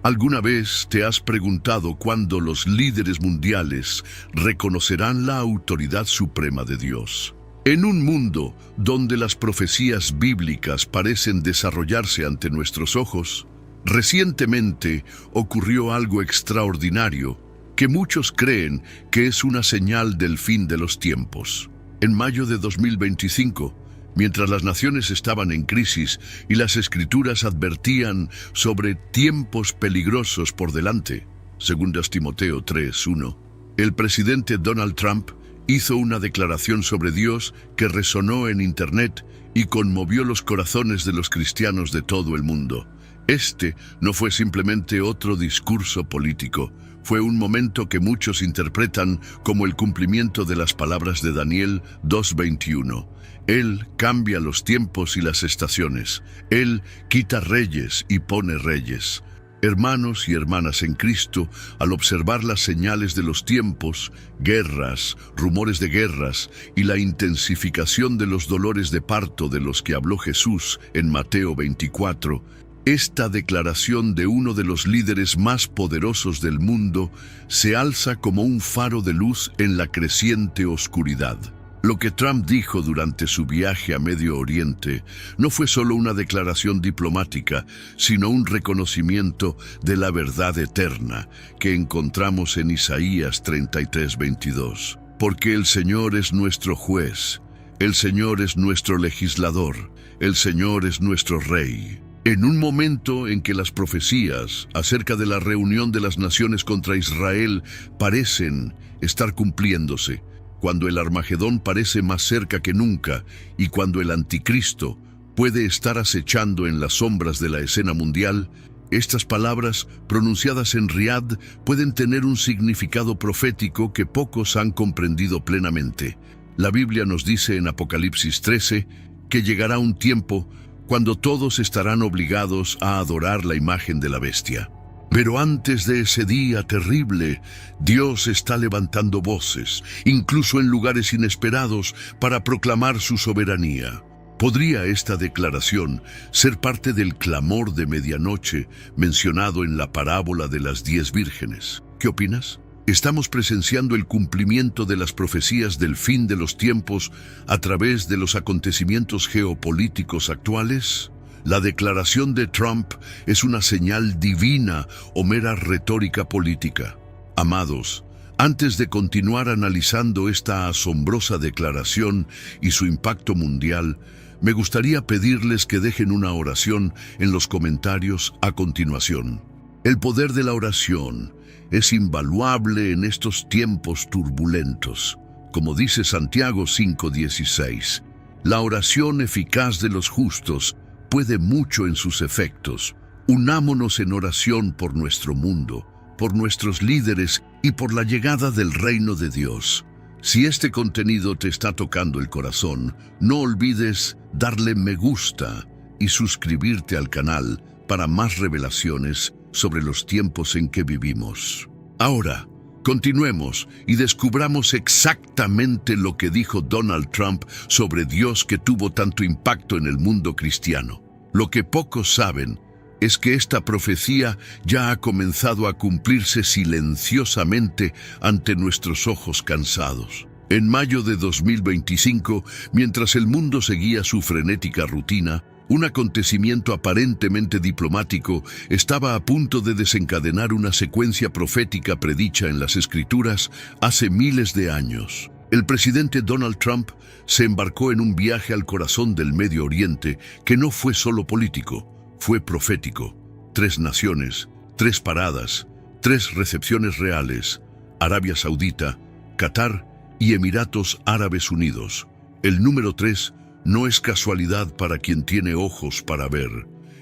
¿Alguna vez te has preguntado cuándo los líderes mundiales reconocerán la autoridad suprema de Dios? En un mundo donde las profecías bíblicas parecen desarrollarse ante nuestros ojos, recientemente ocurrió algo extraordinario que muchos creen que es una señal del fin de los tiempos. En mayo de 2025, mientras las naciones estaban en crisis y las escrituras advertían sobre tiempos peligrosos por delante, según Timoteo 3:1, el presidente Donald Trump hizo una declaración sobre Dios que resonó en Internet y conmovió los corazones de los cristianos de todo el mundo. Este no fue simplemente otro discurso político, fue un momento que muchos interpretan como el cumplimiento de las palabras de Daniel 2:21. Él cambia los tiempos y las estaciones. Él quita reyes y pone reyes. Hermanos y hermanas en Cristo, al observar las señales de los tiempos, guerras, rumores de guerras y la intensificación de los dolores de parto de los que habló Jesús en Mateo 24, esta declaración de uno de los líderes más poderosos del mundo se alza como un faro de luz en la creciente oscuridad. Lo que Trump dijo durante su viaje a Medio Oriente no fue solo una declaración diplomática, sino un reconocimiento de la verdad eterna que encontramos en Isaías 33:22. Porque el Señor es nuestro juez, el Señor es nuestro legislador, el Señor es nuestro rey. En un momento en que las profecías acerca de la reunión de las naciones contra Israel parecen estar cumpliéndose, cuando el Armagedón parece más cerca que nunca y cuando el Anticristo puede estar acechando en las sombras de la escena mundial, estas palabras pronunciadas en Riad pueden tener un significado profético que pocos han comprendido plenamente. La Biblia nos dice en Apocalipsis 13 que llegará un tiempo cuando todos estarán obligados a adorar la imagen de la bestia. Pero antes de ese día terrible, Dios está levantando voces, incluso en lugares inesperados, para proclamar su soberanía. ¿Podría esta declaración ser parte del clamor de medianoche mencionado en la parábola de las 10 vírgenes? ¿Qué opinas? ¿Estamos presenciando el cumplimiento de las profecías del fin de los tiempos a través de los acontecimientos geopolíticos actuales? ¿La declaración de Trump es una señal divina o mera retórica política? Amados, antes de continuar analizando esta asombrosa declaración y su impacto mundial, me gustaría pedirles que dejen una oración en los comentarios a continuación. El poder de la oración es invaluable en estos tiempos turbulentos. Como dice Santiago 5:16, la oración eficaz de los justos puede mucho en sus efectos. Unámonos en oración por nuestro mundo, por nuestros líderes y por la llegada del reino de Dios. Si este contenido te está tocando el corazón, no olvides darle me gusta y suscribirte al canal para más revelaciones sobre los tiempos en que vivimos. Ahora, continuemos y descubramos exactamente lo que dijo Donald Trump sobre Dios que tuvo tanto impacto en el mundo cristiano. Lo que pocos saben es que esta profecía ya ha comenzado a cumplirse silenciosamente ante nuestros ojos cansados. En mayo de 2025, mientras el mundo seguía su frenética rutina, un acontecimiento aparentemente diplomático estaba a punto de desencadenar una secuencia profética predicha en las Escrituras hace miles de años. El presidente Donald Trump se embarcó en un viaje al corazón del Medio Oriente que no fue solo político, fue profético. 3 naciones, 3 paradas, 3 recepciones reales: Arabia Saudita, Qatar y Emiratos Árabes Unidos. El número 3 no es casualidad para quien tiene ojos para ver.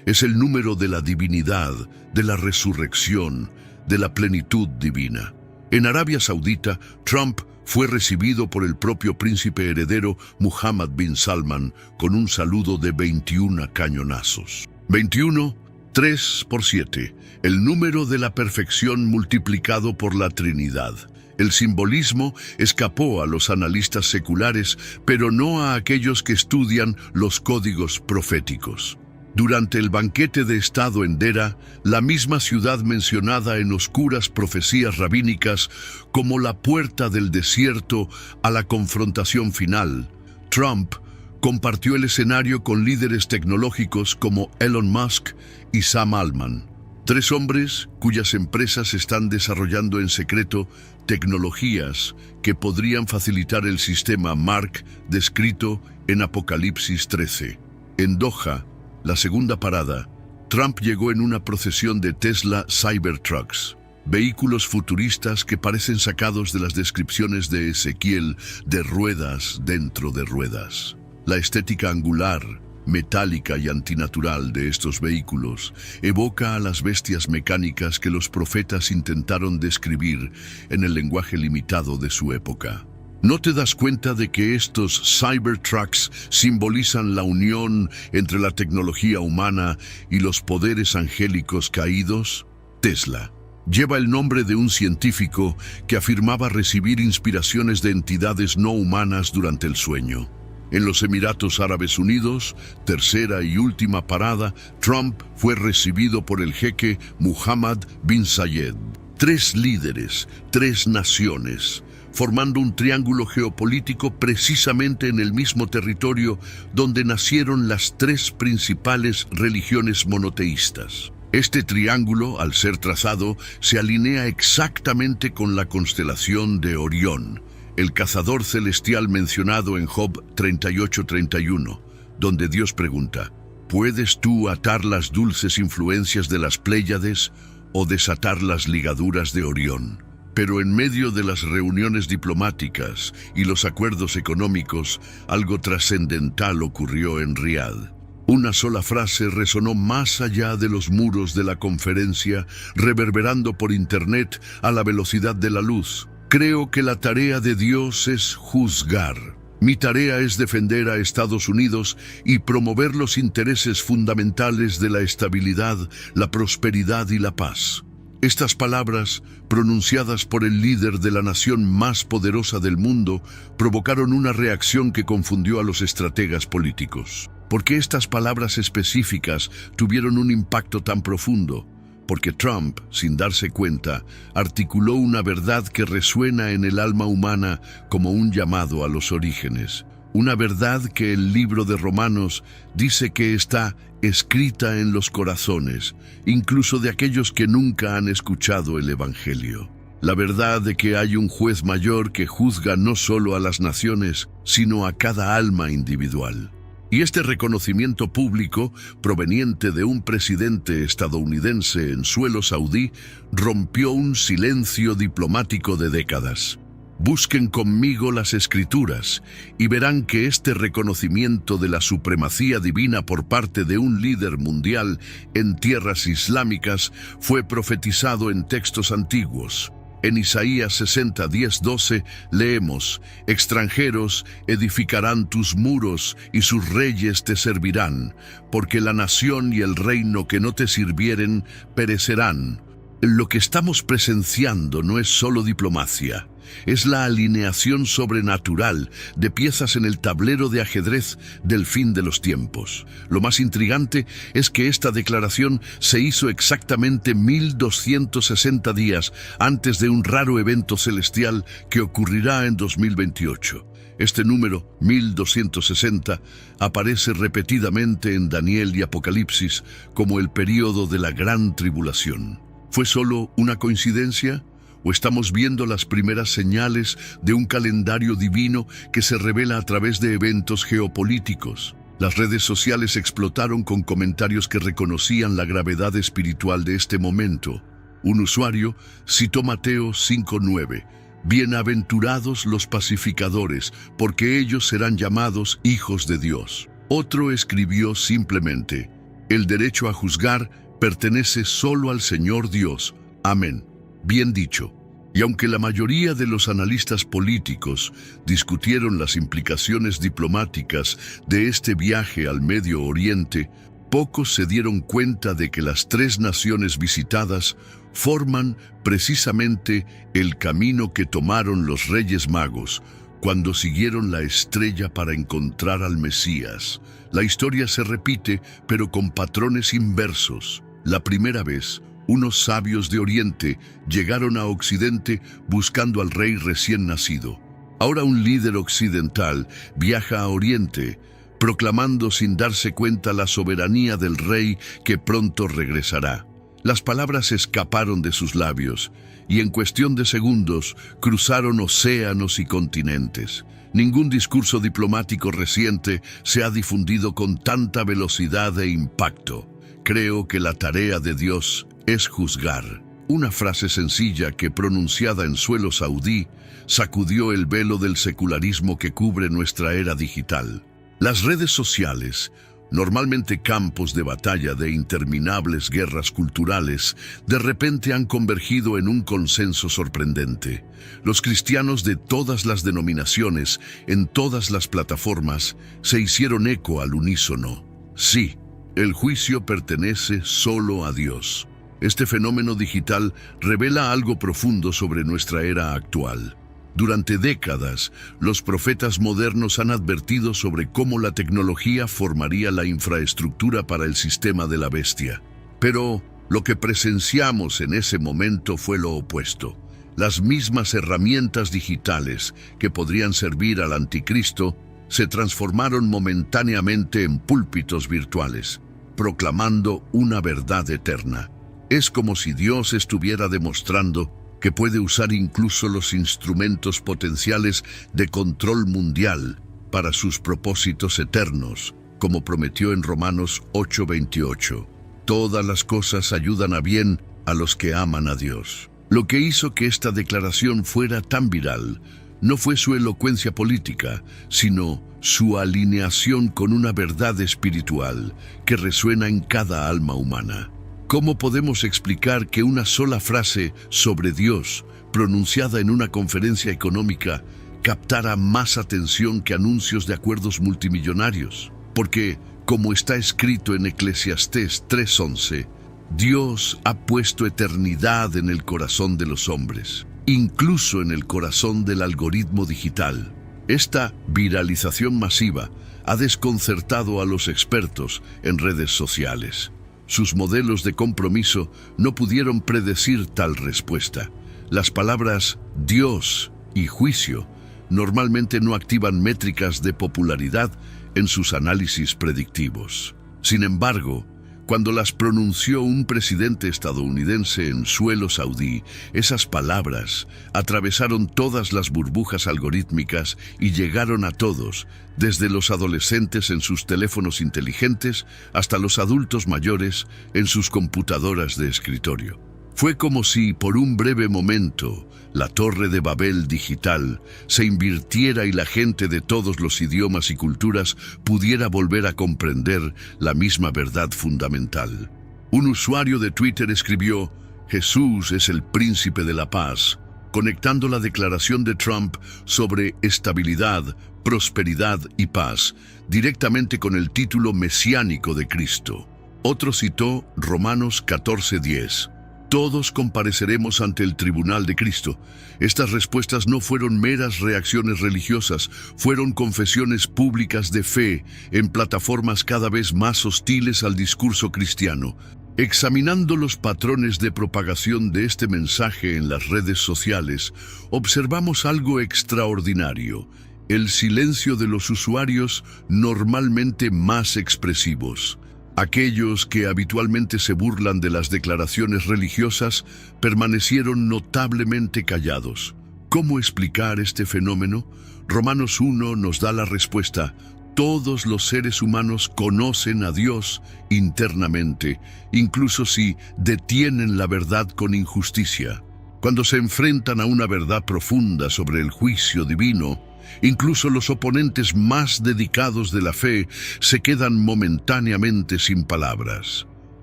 Es el número de la divinidad, de la resurrección, de la plenitud divina. En Arabia Saudita, Trump fue recibido por el propio príncipe heredero Muhammad bin Salman con un saludo de 21 cañonazos. 21, 3 por 7, el número de la perfección multiplicado por la Trinidad. El simbolismo escapó a los analistas seculares, pero no a aquellos que estudian los códigos proféticos. Durante el banquete de estado en Dera, la misma ciudad mencionada en oscuras profecías rabínicas como la puerta del desierto a la confrontación final, Trump compartió el escenario con líderes tecnológicos como Elon Musk y Sam Altman, tres hombres cuyas empresas están desarrollando en secreto tecnologías que podrían facilitar el sistema Mark descrito en Apocalipsis 13. En Doha, la segunda parada, Trump llegó en una procesión de Tesla Cybertrucks, vehículos futuristas que parecen sacados de las descripciones de Ezequiel de ruedas dentro de ruedas. La estética angular, metálica y antinatural de estos vehículos evoca a las bestias mecánicas que los profetas intentaron describir en el lenguaje limitado de su época. ¿No te das cuenta de que estos Cybertrucks simbolizan la unión entre la tecnología humana y los poderes angélicos caídos? Tesla lleva el nombre de un científico que afirmaba recibir inspiraciones de entidades no humanas durante el sueño. En los Emiratos Árabes Unidos, tercera y última parada, Trump fue recibido por el jeque Mohammed bin Zayed. Tres líderes, tres naciones, formando un triángulo geopolítico precisamente en el mismo territorio donde nacieron las tres principales religiones monoteístas. Este triángulo, al ser trazado, se alinea exactamente con la constelación de Orión, el cazador celestial mencionado en Job 38:31, donde Dios pregunta: ¿puedes tú atar las dulces influencias de las Pléyades o desatar las ligaduras de Orión? Pero en medio de las reuniones diplomáticas y los acuerdos económicos, algo trascendental ocurrió en Riad. Una sola frase resonó más allá de los muros de la conferencia, reverberando por internet a la velocidad de la luz. Creo que la tarea de Dios es juzgar. Mi tarea es defender a Estados Unidos y promover los intereses fundamentales de la estabilidad, la prosperidad y la paz. Estas palabras, pronunciadas por el líder de la nación más poderosa del mundo, provocaron una reacción que confundió a los estrategas políticos. ¿Por qué estas palabras específicas tuvieron un impacto tan profundo? Porque Trump, sin darse cuenta, articuló una verdad que resuena en el alma humana como un llamado a los orígenes. Una verdad que el libro de Romanos dice que está escrita en los corazones, incluso de aquellos que nunca han escuchado el Evangelio. La verdad de que hay un juez mayor que juzga no solo a las naciones, sino a cada alma individual. Y este reconocimiento público, proveniente de un presidente estadounidense en suelo saudí, rompió un silencio diplomático de décadas. Busquen conmigo las Escrituras y verán que este reconocimiento de la supremacía divina por parte de un líder mundial en tierras islámicas fue profetizado en textos antiguos. En Isaías 60, 10, 12 leemos: extranjeros edificarán tus muros y sus reyes te servirán, porque la nación y el reino que no te sirvieren perecerán. Lo que estamos presenciando no es solo diplomacia, es la alineación sobrenatural de piezas en el tablero de ajedrez del fin de los tiempos. Lo más intrigante es que esta declaración se hizo exactamente 1260 días antes de un raro evento celestial que ocurrirá en 2028. Este número, 1260, aparece repetidamente en Daniel y Apocalipsis como el período de la gran tribulación. ¿Fue solo una coincidencia? ¿O estamos viendo las primeras señales de un calendario divino que se revela a través de eventos geopolíticos? Las redes sociales explotaron con comentarios que reconocían la gravedad espiritual de este momento. Un usuario citó Mateo 5:9. Bienaventurados los pacificadores, porque ellos serán llamados hijos de Dios. Otro escribió simplemente: el derecho a juzgar pertenece solo al Señor Dios. Amén. Bien dicho. Y aunque la mayoría de los analistas políticos discutieron las implicaciones diplomáticas de este viaje al Medio Oriente, pocos se dieron cuenta de que las tres naciones visitadas forman precisamente el camino que tomaron los Reyes Magos, cuando siguieron la estrella para encontrar al Mesías. La historia se repite, pero con patrones inversos. La primera vez, unos sabios de Oriente llegaron a Occidente buscando al rey recién nacido. Ahora un líder occidental viaja a Oriente, proclamando sin darse cuenta la soberanía del rey que pronto regresará. Las palabras escaparon de sus labios y en cuestión de segundos cruzaron océanos y continentes. Ningún discurso diplomático reciente se ha difundido con tanta velocidad e impacto. Creo que la tarea de Dios es juzgar. Una frase sencilla que, pronunciada en suelo saudí, sacudió el velo del secularismo que cubre nuestra era digital. Las redes sociales, normalmente campos de batalla de interminables guerras culturales, de repente han convergido en un consenso sorprendente. Los cristianos de todas las denominaciones, en todas las plataformas, se hicieron eco al unísono. Sí, el juicio pertenece solo a Dios. Este fenómeno digital revela algo profundo sobre nuestra era actual. Durante décadas, los profetas modernos han advertido sobre cómo la tecnología formaría la infraestructura para el sistema de la bestia. Pero lo que presenciamos en ese momento fue lo opuesto. Las mismas herramientas digitales que podrían servir al anticristo se transformaron momentáneamente en púlpitos virtuales, proclamando una verdad eterna. Es como si Dios estuviera demostrando que puede usar incluso los instrumentos potenciales de control mundial para sus propósitos eternos, como prometió en Romanos 8:28. Todas las cosas ayudan a bien a los que aman a Dios. Lo que hizo que esta declaración fuera tan viral no fue su elocuencia política, sino su alineación con una verdad espiritual que resuena en cada alma humana. ¿Cómo podemos explicar que una sola frase sobre Dios, pronunciada en una conferencia económica, captara más atención que anuncios de acuerdos multimillonarios? Porque, como está escrito en Eclesiastés 3:11, Dios ha puesto eternidad en el corazón de los hombres, incluso en el corazón del algoritmo digital. Esta viralización masiva ha desconcertado a los expertos en redes sociales. Sus modelos de compromiso no pudieron predecir tal respuesta. Las palabras Dios y juicio normalmente no activan métricas de popularidad en sus análisis predictivos. Sin embargo, cuando las pronunció un presidente estadounidense en suelo saudí, esas palabras atravesaron todas las burbujas algorítmicas y llegaron a todos, desde los adolescentes en sus teléfonos inteligentes hasta los adultos mayores en sus computadoras de escritorio. Fue como si, por un breve momento, la Torre de Babel digital se invirtiera y la gente de todos los idiomas y culturas pudiera volver a comprender la misma verdad fundamental. Un usuario de Twitter escribió: Jesús es el príncipe de la paz, conectando la declaración de Trump sobre estabilidad, prosperidad y paz directamente con el título mesiánico de Cristo. Otro citó Romanos 14:10. Todos compareceremos ante el tribunal de Cristo. Estas respuestas no fueron meras reacciones religiosas, fueron confesiones públicas de fe en plataformas cada vez más hostiles al discurso cristiano. Examinando los patrones de propagación de este mensaje en las redes sociales, observamos algo extraordinario: el silencio de los usuarios normalmente más expresivos. Aquellos que habitualmente se burlan de las declaraciones religiosas permanecieron notablemente callados. ¿Cómo explicar este fenómeno? Romanos 1 nos da la respuesta. Todos los seres humanos conocen a Dios internamente, incluso si detienen la verdad con injusticia. Cuando se enfrentan a una verdad profunda sobre el juicio divino, incluso los oponentes más dedicados de la fe se quedan momentáneamente sin palabras.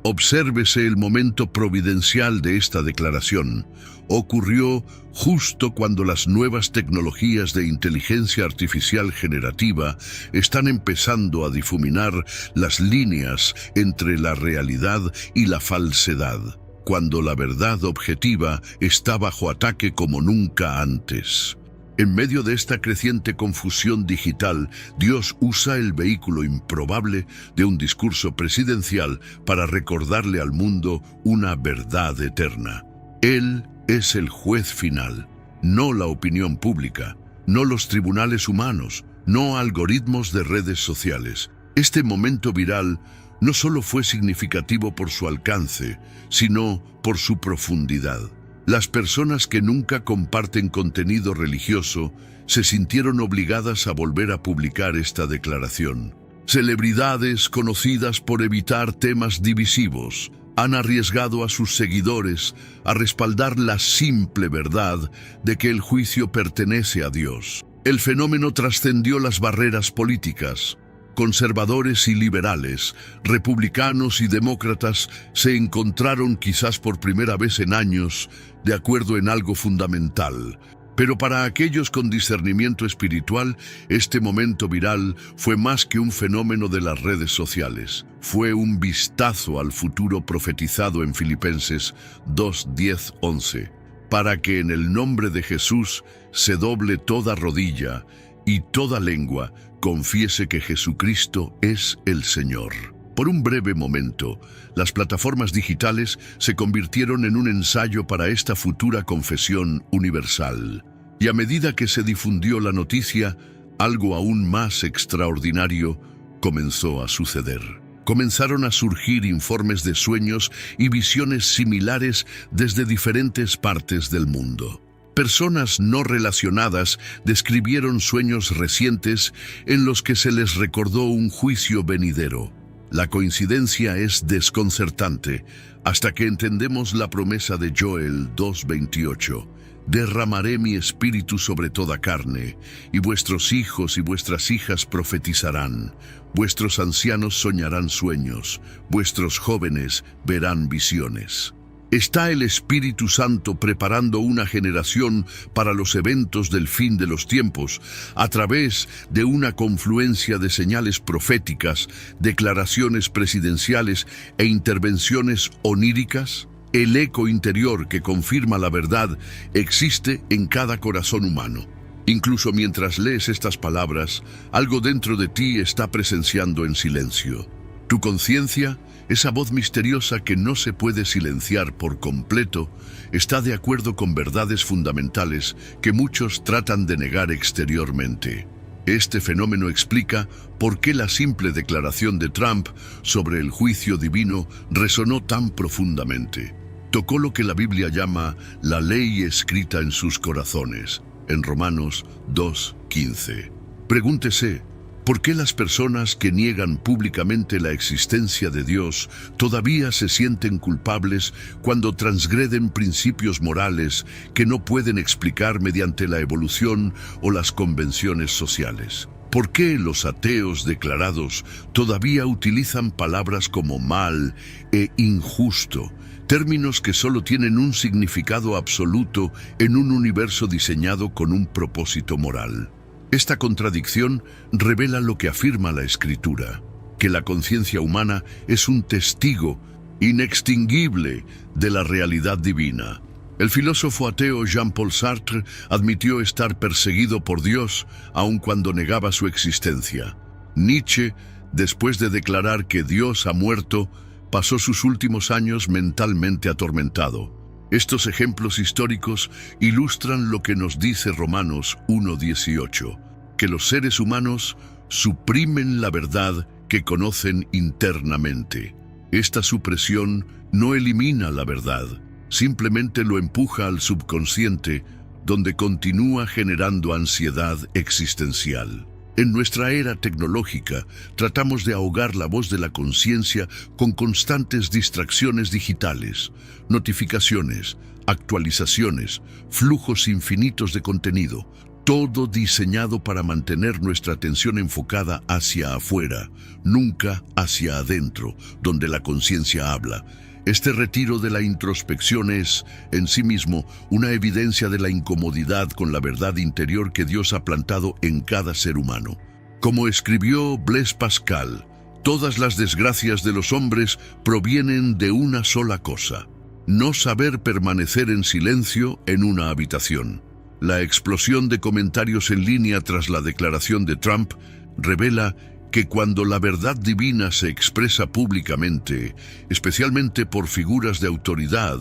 Obsérvese el momento providencial de esta declaración. Ocurrió justo cuando las nuevas tecnologías de inteligencia artificial generativa están empezando a difuminar las líneas entre la realidad y la falsedad, cuando la verdad objetiva está bajo ataque como nunca antes. En medio de esta creciente confusión digital, Dios usa el vehículo improbable de un discurso presidencial para recordarle al mundo una verdad eterna. Él es el juez final, no la opinión pública, no los tribunales humanos, no algoritmos de redes sociales. Este momento viral no solo fue significativo por su alcance, sino por su profundidad. Las personas que nunca comparten contenido religioso se sintieron obligadas a volver a publicar esta declaración. Celebridades conocidas por evitar temas divisivos han arriesgado a sus seguidores a respaldar la simple verdad de que el juicio pertenece a Dios. El fenómeno trascendió las barreras políticas. Conservadores y liberales, republicanos y demócratas se encontraron quizás por primera vez en años de acuerdo en algo fundamental. Pero para aquellos con discernimiento espiritual, este momento viral fue más que un fenómeno de las redes sociales. Fue un vistazo al futuro profetizado en Filipenses 2, 10, 11. Para que en el nombre de Jesús se doble toda rodilla y toda lengua confiese que Jesucristo es el Señor. Por un breve momento, las plataformas digitales se convirtieron en un ensayo para esta futura confesión universal. Y a medida que se difundió la noticia, algo aún más extraordinario comenzó a suceder. Comenzaron a surgir informes de sueños y visiones similares desde diferentes partes del mundo. Personas no relacionadas describieron sueños recientes en los que se les recordó un juicio venidero. La coincidencia es desconcertante hasta que entendemos la promesa de Joel 2:28. Derramaré mi espíritu sobre toda carne, y vuestros hijos y vuestras hijas profetizarán. Vuestros ancianos soñarán sueños, vuestros jóvenes verán visiones. ¿Está el Espíritu Santo preparando una generación para los eventos del fin de los tiempos a través de una confluencia de señales proféticas, declaraciones presidenciales e intervenciones oníricas? El eco interior que confirma la verdad existe en cada corazón humano. Incluso mientras lees estas palabras, algo dentro de ti está presenciando en silencio. Tu conciencia, esa voz misteriosa que no se puede silenciar por completo, está de acuerdo con verdades fundamentales que muchos tratan de negar exteriormente. Este fenómeno explica por qué la simple declaración de Trump sobre el juicio divino resonó tan profundamente. Tocó lo que la Biblia llama la ley escrita en sus corazones, en Romanos 2:15. Pregúntese, ¿por qué las personas que niegan públicamente la existencia de Dios todavía se sienten culpables cuando transgreden principios morales que no pueden explicar mediante la evolución o las convenciones sociales? ¿Por qué los ateos declarados todavía utilizan palabras como mal e injusto, términos que solo tienen un significado absoluto en un universo diseñado con un propósito moral? Esta contradicción revela lo que afirma la Escritura, que la conciencia humana es un testigo inextinguible de la realidad divina. El filósofo ateo Jean-Paul Sartre admitió estar perseguido por Dios aun cuando negaba su existencia. Nietzsche, después de declarar que Dios ha muerto, pasó sus últimos años mentalmente atormentado. Estos ejemplos históricos ilustran lo que nos dice Romanos 1:18, que los seres humanos suprimen la verdad que conocen internamente. Esta supresión no elimina la verdad, simplemente lo empuja al subconsciente, donde continúa generando ansiedad existencial. En nuestra era tecnológica, tratamos de ahogar la voz de la conciencia con constantes distracciones digitales, notificaciones, actualizaciones, flujos infinitos de contenido, todo diseñado para mantener nuestra atención enfocada hacia afuera, nunca hacia adentro, donde la conciencia habla. Este retiro de la introspección es, en sí mismo, una evidencia de la incomodidad con la verdad interior que Dios ha plantado en cada ser humano. Como escribió Blaise Pascal, todas las desgracias de los hombres provienen de una sola cosa: no saber permanecer en silencio en una habitación. La explosión de comentarios en línea tras la declaración de Trump revela que cuando la verdad divina se expresa públicamente, especialmente por figuras de autoridad,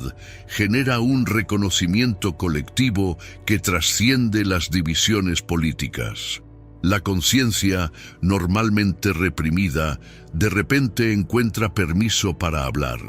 genera un reconocimiento colectivo que trasciende las divisiones políticas. La conciencia, normalmente reprimida, de repente encuentra permiso para hablar.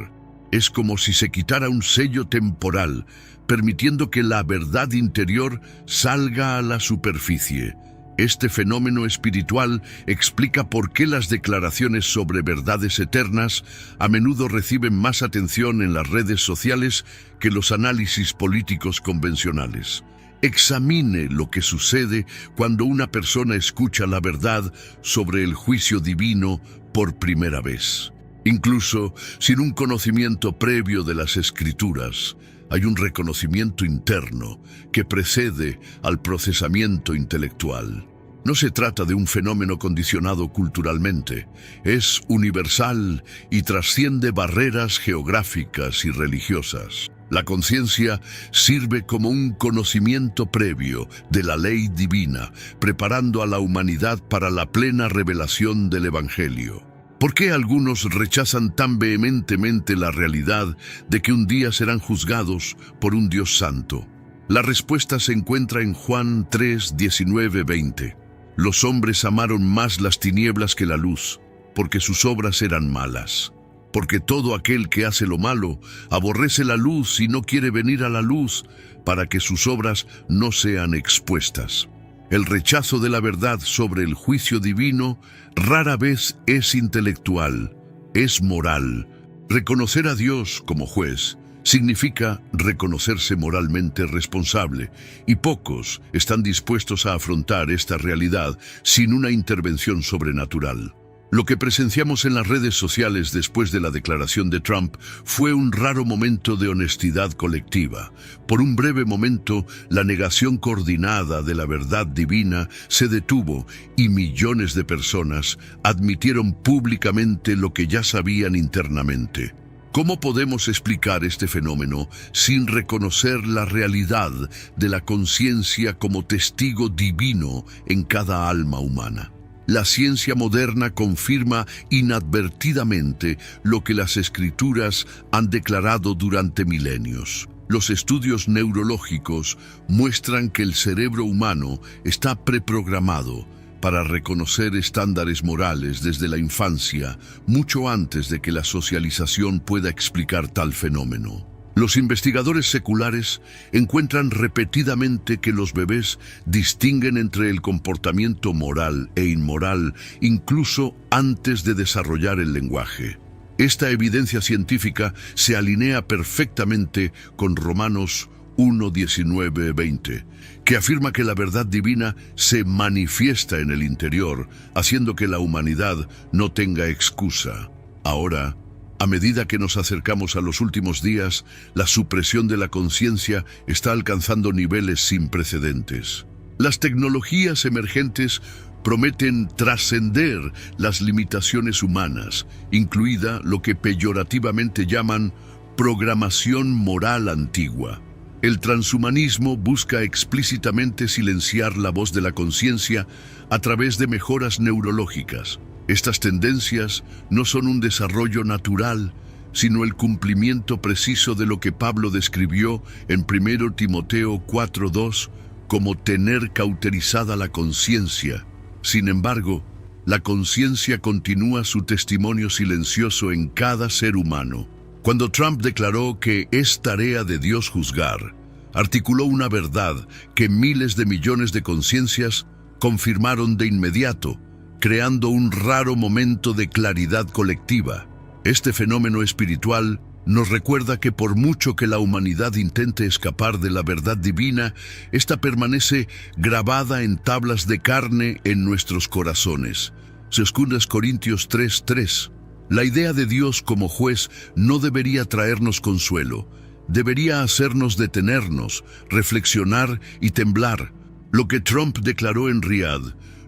Es como si se quitara un sello temporal, permitiendo que la verdad interior salga a la superficie. Este fenómeno espiritual explica por qué las declaraciones sobre verdades eternas a menudo reciben más atención en las redes sociales que los análisis políticos convencionales. Examine lo que sucede cuando una persona escucha la verdad sobre el juicio divino por primera vez. Incluso sin un conocimiento previo de las Escrituras, hay un reconocimiento interno que precede al procesamiento intelectual. No se trata de un fenómeno condicionado culturalmente, es universal y trasciende barreras geográficas y religiosas. La conciencia sirve como un conocimiento previo de la ley divina, preparando a la humanidad para la plena revelación del Evangelio. ¿Por qué algunos rechazan tan vehementemente la realidad de que un día serán juzgados por un Dios santo? La respuesta se encuentra en Juan 3, 19, 20. Los hombres amaron más las tinieblas que la luz, porque sus obras eran malas. Porque todo aquel que hace lo malo aborrece la luz y no quiere venir a la luz, para que sus obras no sean expuestas. El rechazo de la verdad sobre el juicio divino rara vez es intelectual, es moral. Reconocer a Dios como juez significa reconocerse moralmente responsable, y pocos están dispuestos a afrontar esta realidad sin una intervención sobrenatural. Lo que presenciamos en las redes sociales después de la declaración de Trump fue un raro momento de honestidad colectiva. Por un breve momento, la negación coordinada de la verdad divina se detuvo y millones de personas admitieron públicamente lo que ya sabían internamente. ¿Cómo podemos explicar este fenómeno sin reconocer la realidad de la conciencia como testigo divino en cada alma humana? La ciencia moderna confirma inadvertidamente lo que las Escrituras han declarado durante milenios. Los estudios neurológicos muestran que el cerebro humano está preprogramado para reconocer estándares morales desde la infancia, mucho antes de que la socialización pueda explicar tal fenómeno. Los investigadores seculares encuentran repetidamente que los bebés distinguen entre el comportamiento moral e inmoral incluso antes de desarrollar el lenguaje. Esta evidencia científica se alinea perfectamente con Romanos 1, 19, 20, que afirma que la verdad divina se manifiesta en el interior, haciendo que la humanidad no tenga excusa. Ahora, a medida que nos acercamos a los últimos días, la supresión de la conciencia está alcanzando niveles sin precedentes. Las tecnologías emergentes prometen trascender las limitaciones humanas, incluida lo que peyorativamente llaman programación moral antigua. El transhumanismo busca explícitamente silenciar la voz de la conciencia a través de mejoras neurológicas. Estas tendencias no son un desarrollo natural, sino el cumplimiento preciso de lo que Pablo describió en 1 Timoteo 4:2 como tener cauterizada la conciencia. Sin embargo, la conciencia continúa su testimonio silencioso en cada ser humano. Cuando Trump declaró que es tarea de Dios juzgar, articuló una verdad que miles de millones de conciencias confirmaron de inmediato, creando un raro momento de claridad colectiva. Este fenómeno espiritual nos recuerda que por mucho que la humanidad intente escapar de la verdad divina, esta permanece grabada en tablas de carne en nuestros corazones. 2 Corintios 3:3. La idea de Dios como juez no debería traernos consuelo, debería hacernos detenernos, reflexionar y temblar. Lo que Trump declaró en Riad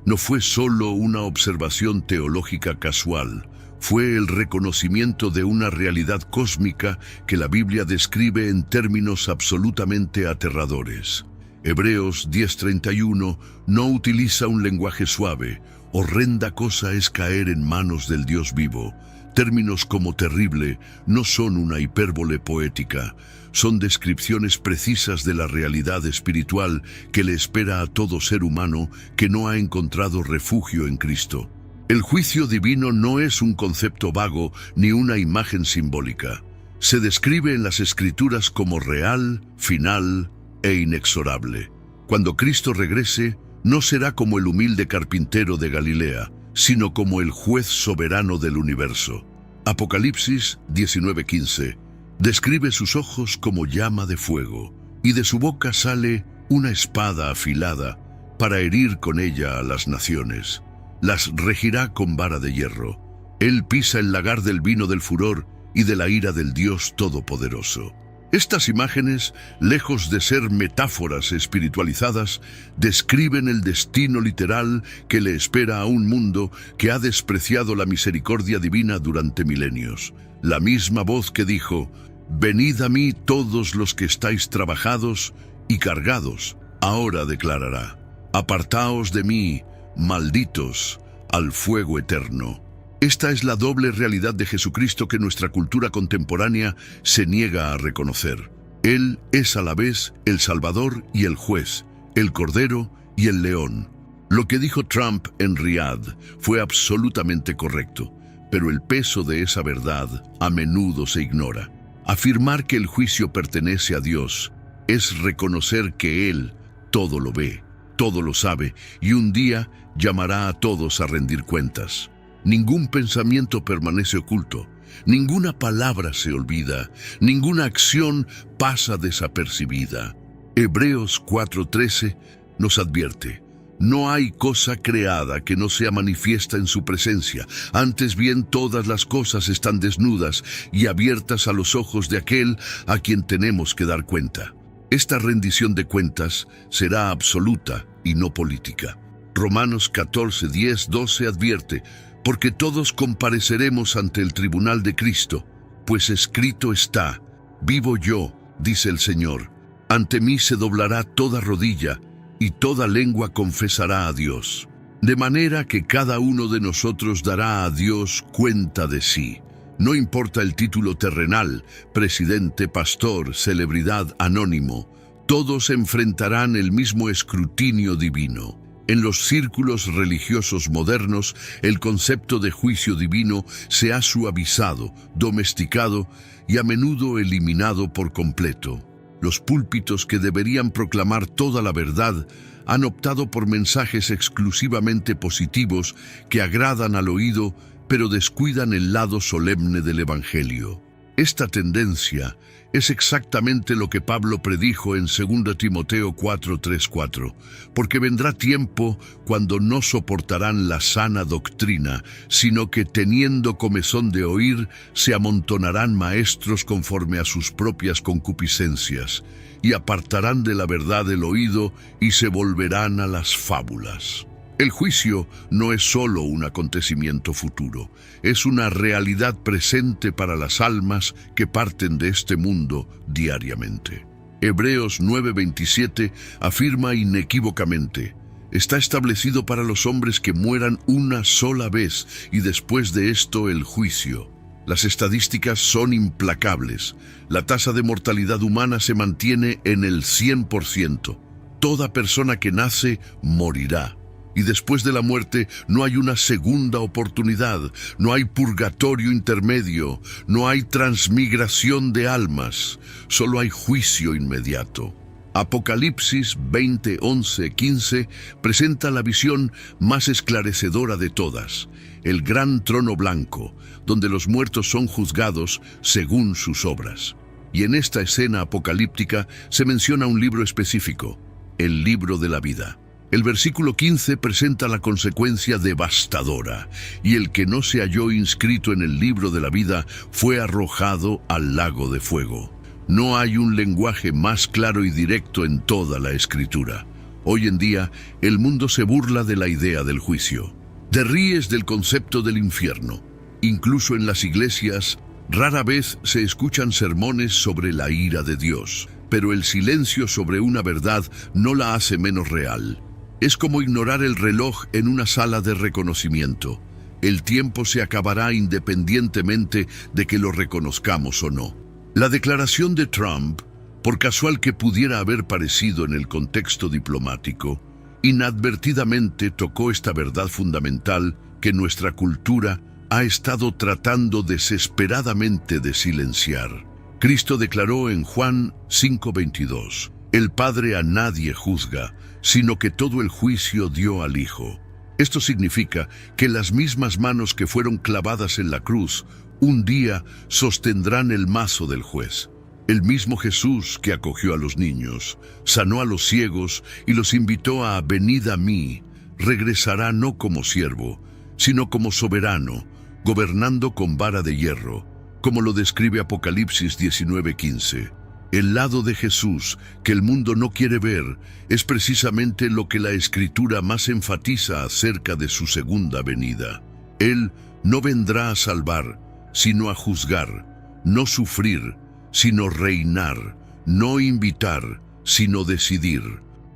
no fue solo una observación teológica casual, fue el reconocimiento de una realidad cósmica que la Biblia describe en términos absolutamente aterradores. Hebreos 10:31 no utiliza un lenguaje suave. Horrenda cosa es caer en manos del Dios vivo. Términos como terrible no son una hipérbole poética, son descripciones precisas de la realidad espiritual que le espera a todo ser humano que no ha encontrado refugio en Cristo. El juicio divino no es un concepto vago ni una imagen simbólica. Se describe en las Escrituras como real, final e inexorable. Cuando Cristo regrese, no será como el humilde carpintero de Galilea, sino como el juez soberano del universo. Apocalipsis 19:15 describe sus ojos como llama de fuego, y de su boca sale una espada afilada para herir con ella a las naciones. Las regirá con vara de hierro. Él pisa el lagar del vino del furor y de la ira del Dios Todopoderoso. Estas imágenes, lejos de ser metáforas espiritualizadas, describen el destino literal que le espera a un mundo que ha despreciado la misericordia divina durante milenios. La misma voz que dijo: «Venid a mí todos los que estáis trabajados y cargados», ahora declarará: «Apartaos de mí, malditos, al fuego eterno». Esta es la doble realidad de Jesucristo que nuestra cultura contemporánea se niega a reconocer. Él es a la vez el Salvador y el juez, el Cordero y el León. Lo que dijo Trump en Riad fue absolutamente correcto, pero el peso de esa verdad a menudo se ignora. Afirmar que el juicio pertenece a Dios es reconocer que Él todo lo ve, todo lo sabe, y un día llamará a todos a rendir cuentas. Ningún pensamiento permanece oculto, ninguna palabra se olvida, ninguna acción pasa desapercibida. Hebreos 4:13 nos advierte: no hay cosa creada que no sea manifiesta en su presencia, antes bien todas las cosas están desnudas y abiertas a los ojos de aquel a quien tenemos que dar cuenta. Esta rendición de cuentas será absoluta y no política. Romanos 14:10-12 advierte: porque todos compareceremos ante el tribunal de Cristo, pues escrito está: vivo yo, dice el Señor, ante mí se doblará toda rodilla, y toda lengua confesará a Dios. De manera que cada uno de nosotros dará a Dios cuenta de sí. No importa el título terrenal, presidente, pastor, celebridad, anónimo, todos enfrentarán el mismo escrutinio divino. En los círculos religiosos modernos, el concepto de juicio divino se ha suavizado, domesticado y a menudo eliminado por completo. Los púlpitos que deberían proclamar toda la verdad han optado por mensajes exclusivamente positivos que agradan al oído, pero descuidan el lado solemne del Evangelio. Esta tendencia es exactamente lo que Pablo predijo en 2 Timoteo 4:3-4, porque vendrá tiempo cuando no soportarán la sana doctrina, sino que teniendo comezón de oír, se amontonarán maestros conforme a sus propias concupiscencias, y apartarán de la verdad el oído y se volverán a las fábulas. El juicio no es solo un acontecimiento futuro, es una realidad presente para las almas que parten de este mundo diariamente. Hebreos 9:27 afirma inequívocamente: está establecido para los hombres que mueran una sola vez y después de esto el juicio. Las estadísticas son implacables. La tasa de mortalidad humana se mantiene en el 100%. Toda persona que nace morirá. Y después de la muerte no hay una segunda oportunidad, no hay purgatorio intermedio, no hay transmigración de almas, solo hay juicio inmediato. Apocalipsis 20:11-15 presenta la visión más esclarecedora de todas: el gran trono blanco, donde los muertos son juzgados según sus obras. Y en esta escena apocalíptica se menciona un libro específico, el libro de la vida. El versículo 15 presenta la consecuencia devastadora: y el que no se halló inscrito en el libro de la vida fue arrojado al lago de fuego. No hay un lenguaje más claro y directo en toda la Escritura. Hoy en día, el mundo se burla de la idea del juicio. Te ríes del concepto del infierno. Incluso en las iglesias, rara vez se escuchan sermones sobre la ira de Dios. pero el silencio sobre una verdad no la hace menos real. Es como ignorar el reloj en una sala de reconocimiento. El tiempo se acabará independientemente de que lo reconozcamos o no. La declaración de Trump, por casual que pudiera haber parecido en el contexto diplomático, inadvertidamente tocó esta verdad fundamental que nuestra cultura ha estado tratando desesperadamente de silenciar. Cristo declaró en Juan 5:22, «El Padre a nadie juzga, sino que todo el juicio dio al Hijo». Esto significa que las mismas manos que fueron clavadas en la cruz, un día sostendrán el mazo del juez. El mismo Jesús que acogió a los niños, sanó a los ciegos y los invitó a «venid a mí», regresará no como siervo, sino como soberano, gobernando con vara de hierro, como lo describe Apocalipsis 19:15. El lado de Jesús que el mundo no quiere ver es precisamente lo que la Escritura más enfatiza acerca de su segunda venida. Él no vendrá a salvar, sino a juzgar, no sufrir, sino reinar, no invitar, sino decidir.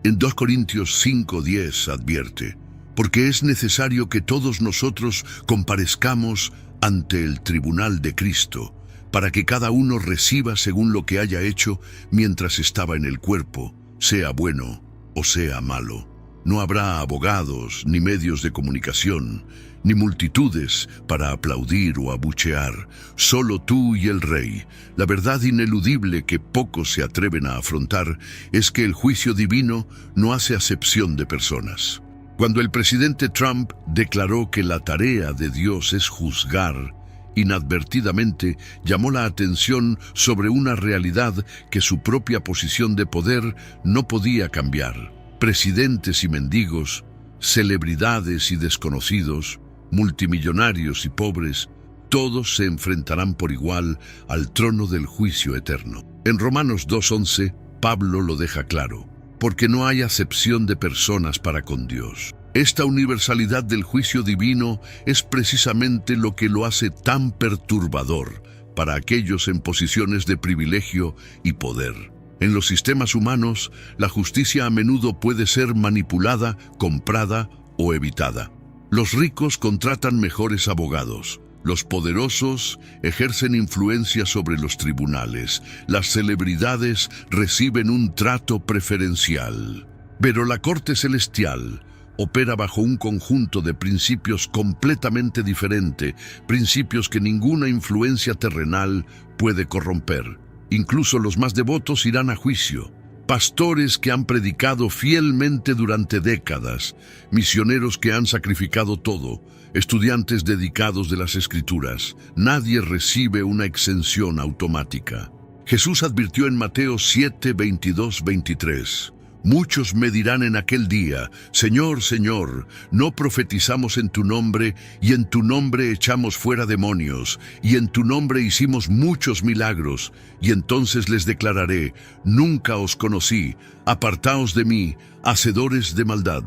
En 2 Corintios 5:10 advierte, porque es necesario que todos nosotros comparezcamos ante el tribunal de Cristo, para que cada uno reciba según lo que haya hecho mientras estaba en el cuerpo, sea bueno o sea malo. No habrá abogados, ni medios de comunicación, ni multitudes para aplaudir o abuchear, solo tú y el Rey. La verdad ineludible que pocos se atreven a afrontar es que el juicio divino no hace acepción de personas. Cuando el presidente Trump declaró que la tarea de Dios es juzgar, inadvertidamente llamó la atención sobre una realidad que su propia posición de poder no podía cambiar. Presidentes y mendigos, celebridades y desconocidos, multimillonarios y pobres, todos se enfrentarán por igual al trono del juicio eterno. En Romanos 2:11, Pablo lo deja claro, porque no hay acepción de personas para con Dios. Esta universalidad del juicio divino es precisamente lo que lo hace tan perturbador para aquellos en posiciones de privilegio y poder. En los sistemas humanos, la justicia a menudo puede ser manipulada, comprada o evitada. Los ricos contratan mejores abogados. Los poderosos ejercen influencia sobre los tribunales. Las celebridades reciben un trato preferencial. Pero la Corte Celestial opera bajo un conjunto de principios completamente diferente, principios que ninguna influencia terrenal puede corromper. Incluso los más devotos irán a juicio. Pastores que han predicado fielmente durante décadas, misioneros que han sacrificado todo, estudiantes dedicados de las Escrituras. Nadie recibe una exención automática. Jesús advirtió en Mateo 7:22-23. Muchos me dirán en aquel día, Señor, Señor, ¿no profetizamos en tu nombre, y en tu nombre echamos fuera demonios, y en tu nombre hicimos muchos milagros? Y entonces les declararé, nunca os conocí, apartaos de mí, hacedores de maldad.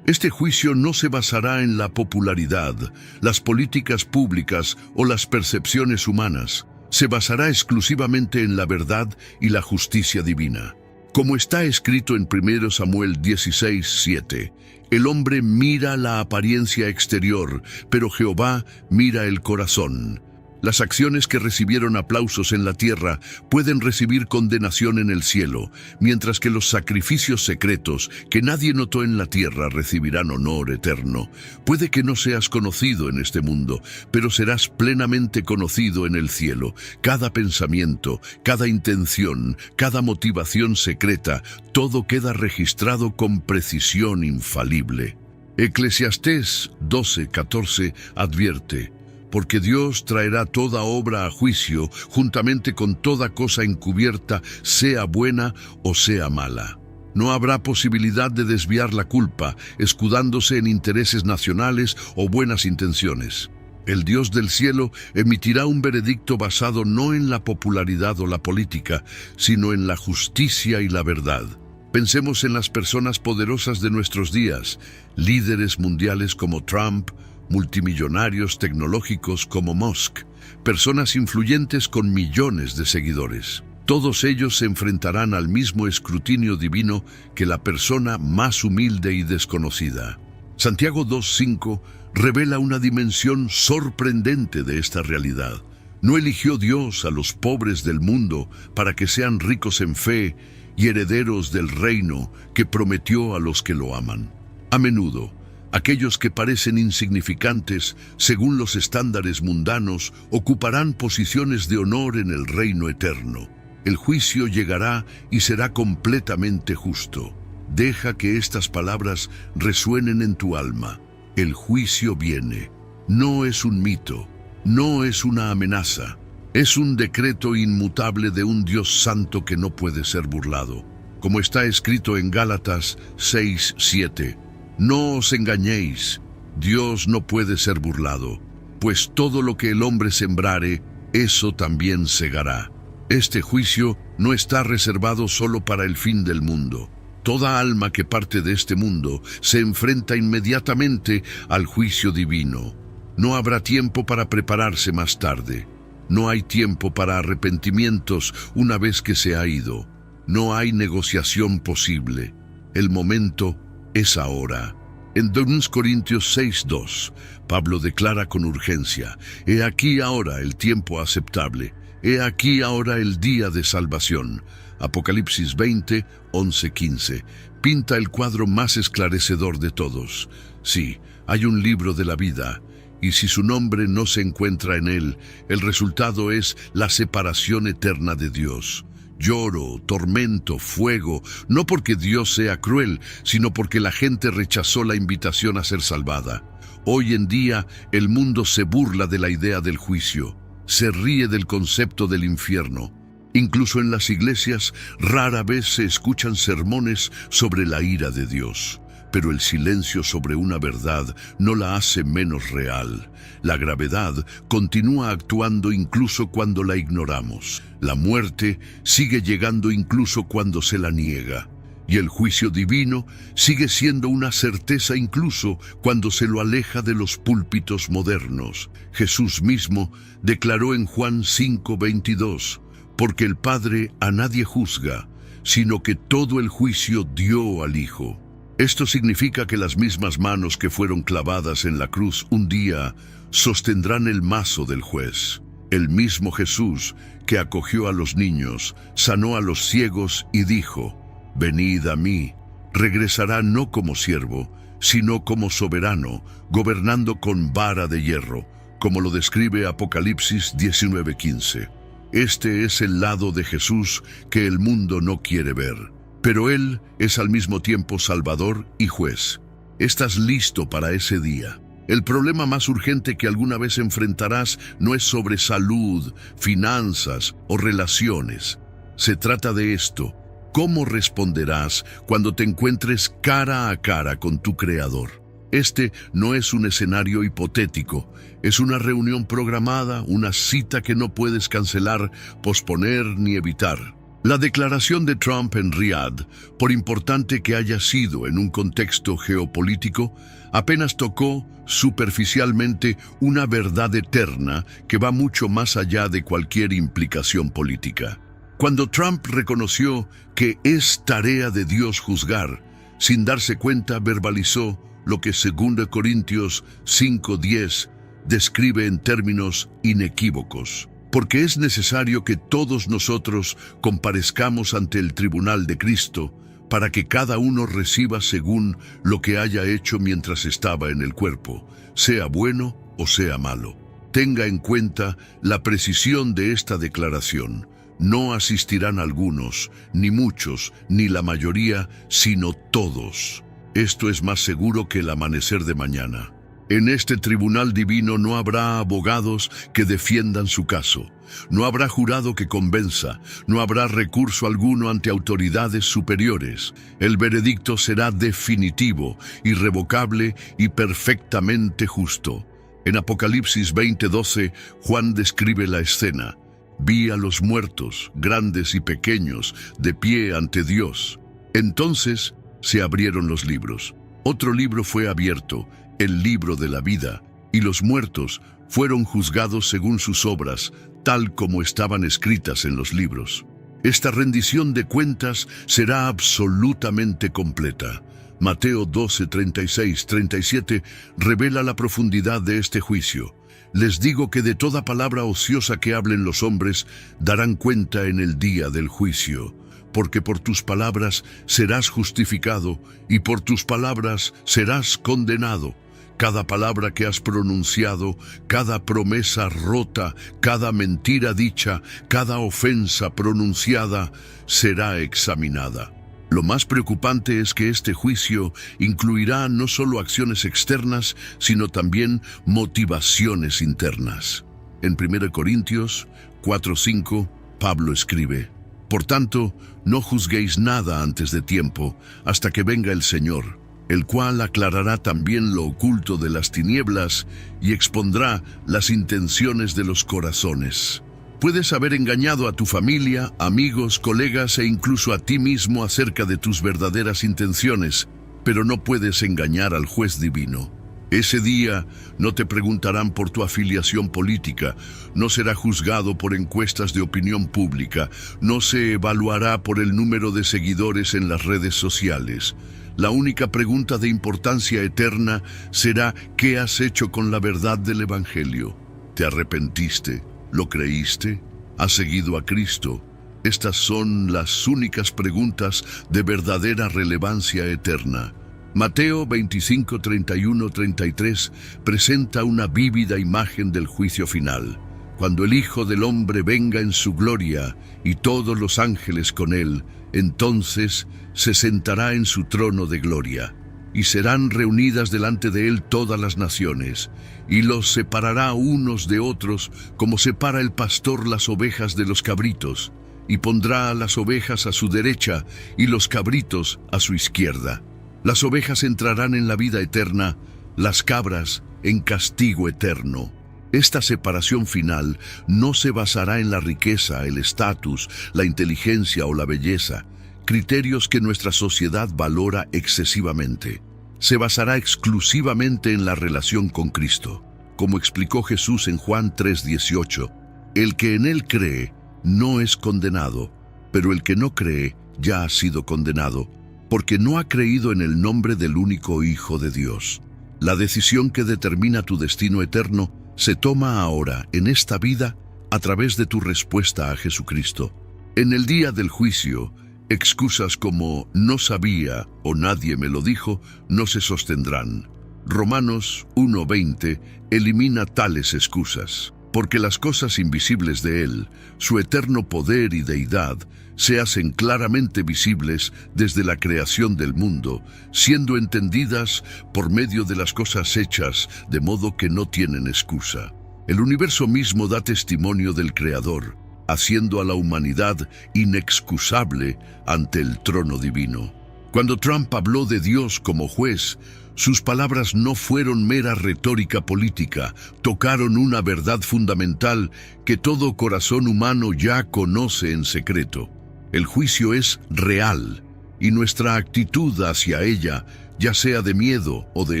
Este juicio no se basará en la popularidad, las políticas públicas o las percepciones humanas. Se basará exclusivamente en la verdad y la justicia divina. Como está escrito en 1 Samuel 16:7, el hombre mira la apariencia exterior, pero Jehová mira el corazón. Las acciones que recibieron aplausos en la tierra pueden recibir condenación en el cielo, mientras que los sacrificios secretos que nadie notó en la tierra recibirán honor eterno. Puede que no seas conocido en este mundo, pero serás plenamente conocido en el cielo. Cada pensamiento, cada intención, cada motivación secreta, todo queda registrado con precisión infalible. Eclesiastés 12:14 advierte, porque Dios traerá toda obra a juicio, juntamente con toda cosa encubierta, sea buena o sea mala. No habrá posibilidad de desviar la culpa, escudándose en intereses nacionales o buenas intenciones. El Dios del cielo emitirá un veredicto basado no en la popularidad o la política, sino en la justicia y la verdad. Pensemos en las personas poderosas de nuestros días, líderes mundiales como Trump, multimillonarios tecnológicos como Musk, personas influyentes con millones de seguidores. Todos ellos se enfrentarán al mismo escrutinio divino que la persona más humilde y desconocida. Santiago 2:5 revela una dimensión sorprendente de esta realidad. No eligió Dios a los pobres del mundo para que sean ricos en fe y herederos del reino que prometió a los que lo aman. A menudo, aquellos que parecen insignificantes según los estándares mundanos ocuparán posiciones de honor en el reino eterno. El juicio llegará y será completamente justo. Deja que estas palabras resuenen en tu alma. El juicio viene. No es un mito, no es una amenaza. Es un decreto inmutable de un Dios santo que no puede ser burlado. Como está escrito en Gálatas 6:7. No os engañéis, Dios no puede ser burlado, pues todo lo que el hombre sembrare, eso también segará. Este juicio no está reservado solo para el fin del mundo. Toda alma que parte de este mundo se enfrenta inmediatamente al juicio divino. No habrá tiempo para prepararse más tarde. No hay tiempo para arrepentimientos una vez que se ha ido. No hay negociación posible. El momento es ahora. En 2 Corintios 6:2, Pablo declara con urgencia: «He aquí ahora el tiempo aceptable. He aquí ahora el día de salvación». Apocalipsis 20:11-15 pinta el cuadro más esclarecedor de todos. Sí, hay un libro de la vida, y si su nombre no se encuentra en él, el resultado es la separación eterna de Dios. Lloro, tormento, fuego, no porque Dios sea cruel, sino porque la gente rechazó la invitación a ser salvada. Hoy en día, el mundo se burla de la idea del juicio, se ríe del concepto del infierno. Incluso en las iglesias, rara vez se escuchan sermones sobre la ira de Dios. Pero el silencio sobre una verdad no la hace menos real. La gravedad continúa actuando incluso cuando la ignoramos. La muerte sigue llegando incluso cuando se la niega. Y el juicio divino sigue siendo una certeza incluso cuando se lo aleja de los púlpitos modernos. Jesús mismo declaró en Juan 5:22, «Porque el Padre a nadie juzga, sino que todo el juicio dio al Hijo». Esto significa que las mismas manos que fueron clavadas en la cruz un día sostendrán el mazo del juez. El mismo Jesús que acogió a los niños, sanó a los ciegos y dijo: «Venid a mí», regresará no como siervo, sino como soberano, gobernando con vara de hierro, como lo describe Apocalipsis 19:15. Este es el lado de Jesús que el mundo no quiere ver. Pero Él es al mismo tiempo Salvador y Juez. ¿Estás listo para ese día? El problema más urgente que alguna vez enfrentarás no es sobre salud, finanzas o relaciones. Se trata de esto: ¿cómo responderás cuando te encuentres cara a cara con tu Creador? Este no es un escenario hipotético, es una reunión programada, una cita que no puedes cancelar, posponer ni evitar. La declaración de Trump en Riad, por importante que haya sido en un contexto geopolítico, apenas tocó superficialmente una verdad eterna que va mucho más allá de cualquier implicación política. Cuando Trump reconoció que es tarea de Dios juzgar, sin darse cuenta verbalizó lo que 2 Corintios 5:10 describe en términos inequívocos. Porque es necesario que todos nosotros comparezcamos ante el tribunal de Cristo, para que cada uno reciba según lo que haya hecho mientras estaba en el cuerpo, sea bueno o sea malo. Tenga en cuenta la precisión de esta declaración. No asistirán algunos, ni muchos, ni la mayoría, sino todos. Esto es más seguro que el amanecer de mañana. En este tribunal divino no habrá abogados que defiendan su caso, no habrá jurado que convenza, no habrá recurso alguno ante autoridades superiores. El veredicto será definitivo, irrevocable y perfectamente justo. En Apocalipsis 20:12, Juan describe la escena. Vi a los muertos, grandes y pequeños, de pie ante Dios. Entonces se abrieron los libros. Otro libro fue abierto, el libro de la vida, y los muertos fueron juzgados según sus obras, tal como estaban escritas en los libros. Esta rendición de cuentas será absolutamente completa. Mateo 12, 36, 37 revela la profundidad de este juicio. Les digo que de toda palabra ociosa que hablen los hombres, darán cuenta en el día del juicio. Porque por tus palabras serás justificado, y por tus palabras serás condenado. Cada palabra que has pronunciado, cada promesa rota, cada mentira dicha, cada ofensa pronunciada, será examinada. Lo más preocupante es que este juicio incluirá no solo acciones externas, sino también motivaciones internas. En 1 Corintios 4:5, Pablo escribe: Por tanto, no juzguéis nada antes de tiempo, hasta que venga el Señor, el cual aclarará también lo oculto de las tinieblas y expondrá las intenciones de los corazones. Puedes haber engañado a tu familia, amigos, colegas e incluso a ti mismo acerca de tus verdaderas intenciones, pero no puedes engañar al juez divino. Ese día no te preguntarán por tu afiliación política, no será juzgado por encuestas de opinión pública, no se evaluará por el número de seguidores en las redes sociales. La única pregunta de importancia eterna será: ¿qué has hecho con la verdad del Evangelio? ¿Te arrepentiste? ¿Lo creíste? ¿Has seguido a Cristo? Estas son las únicas preguntas de verdadera relevancia eterna. Mateo 25, 31, 33 presenta una vívida imagen del juicio final. Cuando el Hijo del Hombre venga en su gloria y todos los ángeles con él, entonces se sentará en su trono de gloria, y serán reunidas delante de él todas las naciones, y los separará unos de otros, como separa el pastor las ovejas de los cabritos, y pondrá a las ovejas a su derecha y los cabritos a su izquierda. Las ovejas entrarán en la vida eterna, las cabras en castigo eterno. Esta separación final no se basará en la riqueza, el estatus, la inteligencia o la belleza, criterios que nuestra sociedad valora excesivamente. Se basará exclusivamente en la relación con Cristo. Como explicó Jesús en Juan 3:18, el que en él cree no es condenado, pero el que no cree ya ha sido condenado, porque no ha creído en el nombre del único Hijo de Dios. La decisión que determina tu destino eterno se toma ahora, en esta vida, a través de tu respuesta a Jesucristo. En el día del juicio, excusas como «no sabía» o «nadie me lo dijo» no se sostendrán. Romanos 1:20 elimina tales excusas, porque las cosas invisibles de Él, su eterno poder y deidad, se hacen claramente visibles desde la creación del mundo, siendo entendidas por medio de las cosas hechas, de modo que no tienen excusa. El universo mismo da testimonio del Creador, haciendo a la humanidad inexcusable ante el trono divino. Cuando Trump habló de Dios como juez, sus palabras no fueron mera retórica política, tocaron una verdad fundamental que todo corazón humano ya conoce en secreto. El juicio es real, y nuestra actitud hacia ella, ya sea de miedo o de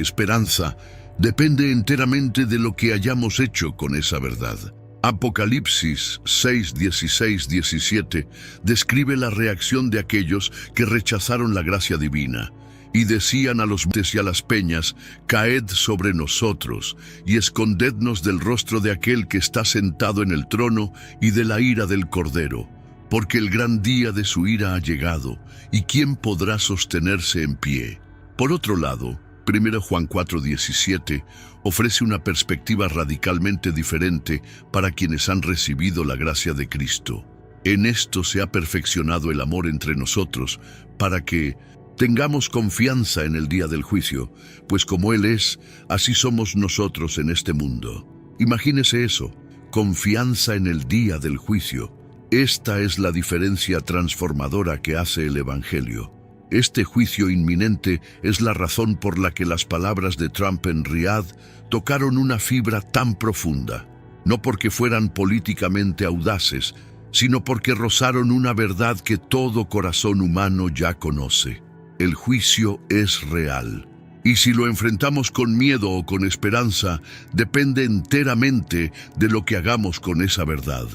esperanza, depende enteramente de lo que hayamos hecho con esa verdad. Apocalipsis 6, 16, 17 describe la reacción de aquellos que rechazaron la gracia divina. Y decían a los montes y a las peñas: «Caed sobre nosotros, y escondednos del rostro de aquel que está sentado en el trono y de la ira del Cordero, porque el gran día de su ira ha llegado, y ¿quién podrá sostenerse en pie?». Por otro lado, 1 Juan 4:17 ofrece una perspectiva radicalmente diferente para quienes han recibido la gracia de Cristo. En esto se ha perfeccionado el amor entre nosotros, para que tengamos confianza en el día del juicio, pues como Él es, así somos nosotros en este mundo. Imagínese eso, confianza en el día del juicio. Esta es la diferencia transformadora que hace el Evangelio. Este juicio inminente es la razón por la que las palabras de Trump en Riad tocaron una fibra tan profunda, no porque fueran políticamente audaces, sino porque rozaron una verdad que todo corazón humano ya conoce. El juicio es real, y si lo enfrentamos con miedo o con esperanza, depende enteramente de lo que hagamos con esa verdad.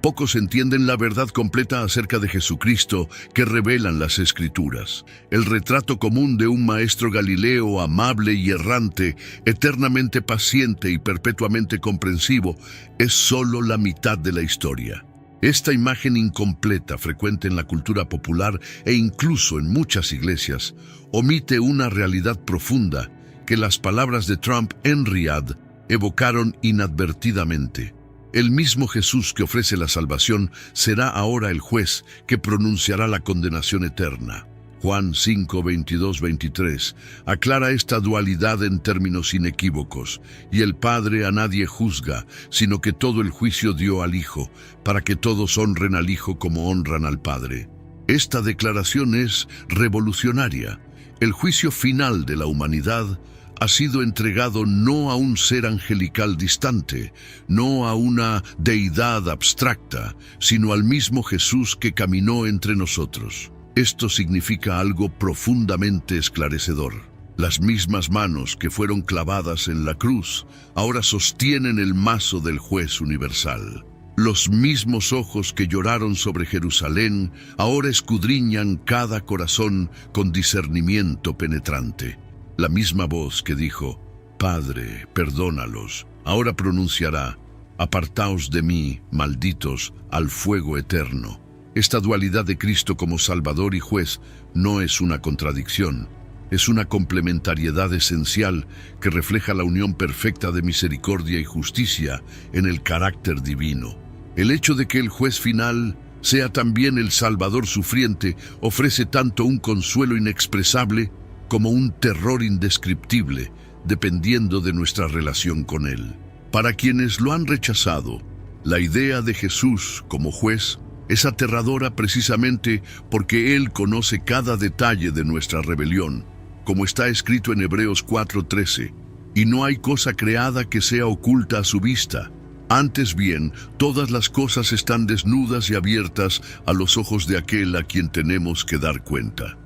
Pocos entienden la verdad completa acerca de Jesucristo que revelan las Escrituras. El retrato común de un maestro galileo amable y errante, eternamente paciente y perpetuamente comprensivo, es solo la mitad de la historia. Esta imagen incompleta, frecuente en la cultura popular e incluso en muchas iglesias, omite una realidad profunda que las palabras de Trump en Riad evocaron inadvertidamente. El mismo Jesús que ofrece la salvación será ahora el juez que pronunciará la condenación eterna. Juan 5, 22, 23 aclara esta dualidad en términos inequívocos, y el Padre a nadie juzga, sino que todo el juicio dio al Hijo, para que todos honren al Hijo como honran al Padre. Esta declaración es revolucionaria. El juicio final de la humanidad ha sido entregado no a un ser angelical distante, no a una deidad abstracta, sino al mismo Jesús que caminó entre nosotros. Esto significa algo profundamente esclarecedor. Las mismas manos que fueron clavadas en la cruz ahora sostienen el mazo del juez universal. Los mismos ojos que lloraron sobre Jerusalén ahora escudriñan cada corazón con discernimiento penetrante. La misma voz que dijo, Padre, perdónalos, ahora pronunciará, apartaos de mí, malditos, al fuego eterno. Esta dualidad de Cristo como Salvador y Juez no es una contradicción, es una complementariedad esencial que refleja la unión perfecta de misericordia y justicia en el carácter divino. El hecho de que el Juez final sea también el Salvador sufriente ofrece tanto un consuelo inexpresable como un terror indescriptible, dependiendo de nuestra relación con Él. Para quienes lo han rechazado, la idea de Jesús como juez es aterradora precisamente porque Él conoce cada detalle de nuestra rebelión, como está escrito en Hebreos 4:13, y no hay cosa creada que sea oculta a su vista. Antes bien, todas las cosas están desnudas y abiertas a los ojos de aquel a quien tenemos que dar cuenta.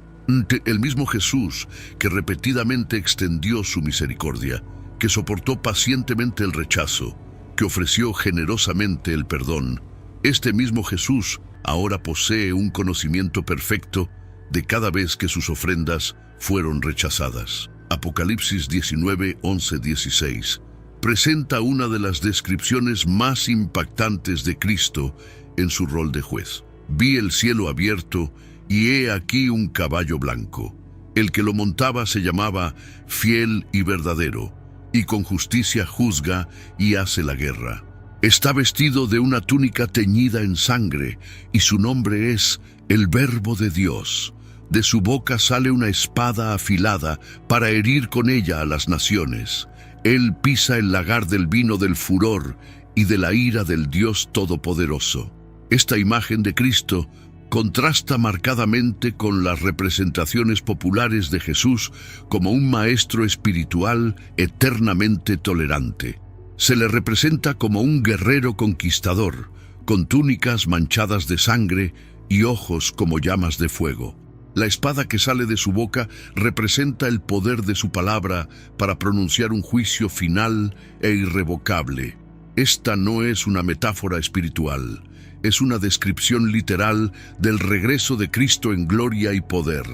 El mismo Jesús, que repetidamente extendió su misericordia, que soportó pacientemente el rechazo, que ofreció generosamente el perdón, este mismo Jesús ahora posee un conocimiento perfecto de cada vez que sus ofrendas fueron rechazadas. Apocalipsis 19, 11, 16 presenta una de las descripciones más impactantes de Cristo en su rol de juez. Vi el cielo abierto y he aquí un caballo blanco. El que lo montaba se llamaba Fiel y Verdadero, y con justicia juzga y hace la guerra. Está vestido de una túnica teñida en sangre, y su nombre es el Verbo de Dios. De su boca sale una espada afilada para herir con ella a las naciones. Él pisa el lagar del vino del furor y de la ira del Dios Todopoderoso. Esta imagen de Cristo contrasta marcadamente con las representaciones populares de Jesús como un maestro espiritual eternamente tolerante. Se le representa como un guerrero conquistador, con túnicas manchadas de sangre y ojos como llamas de fuego. La espada que sale de su boca representa el poder de su palabra para pronunciar un juicio final e irrevocable. Esta no es una metáfora espiritual, es una descripción literal del regreso de Cristo en gloria y poder.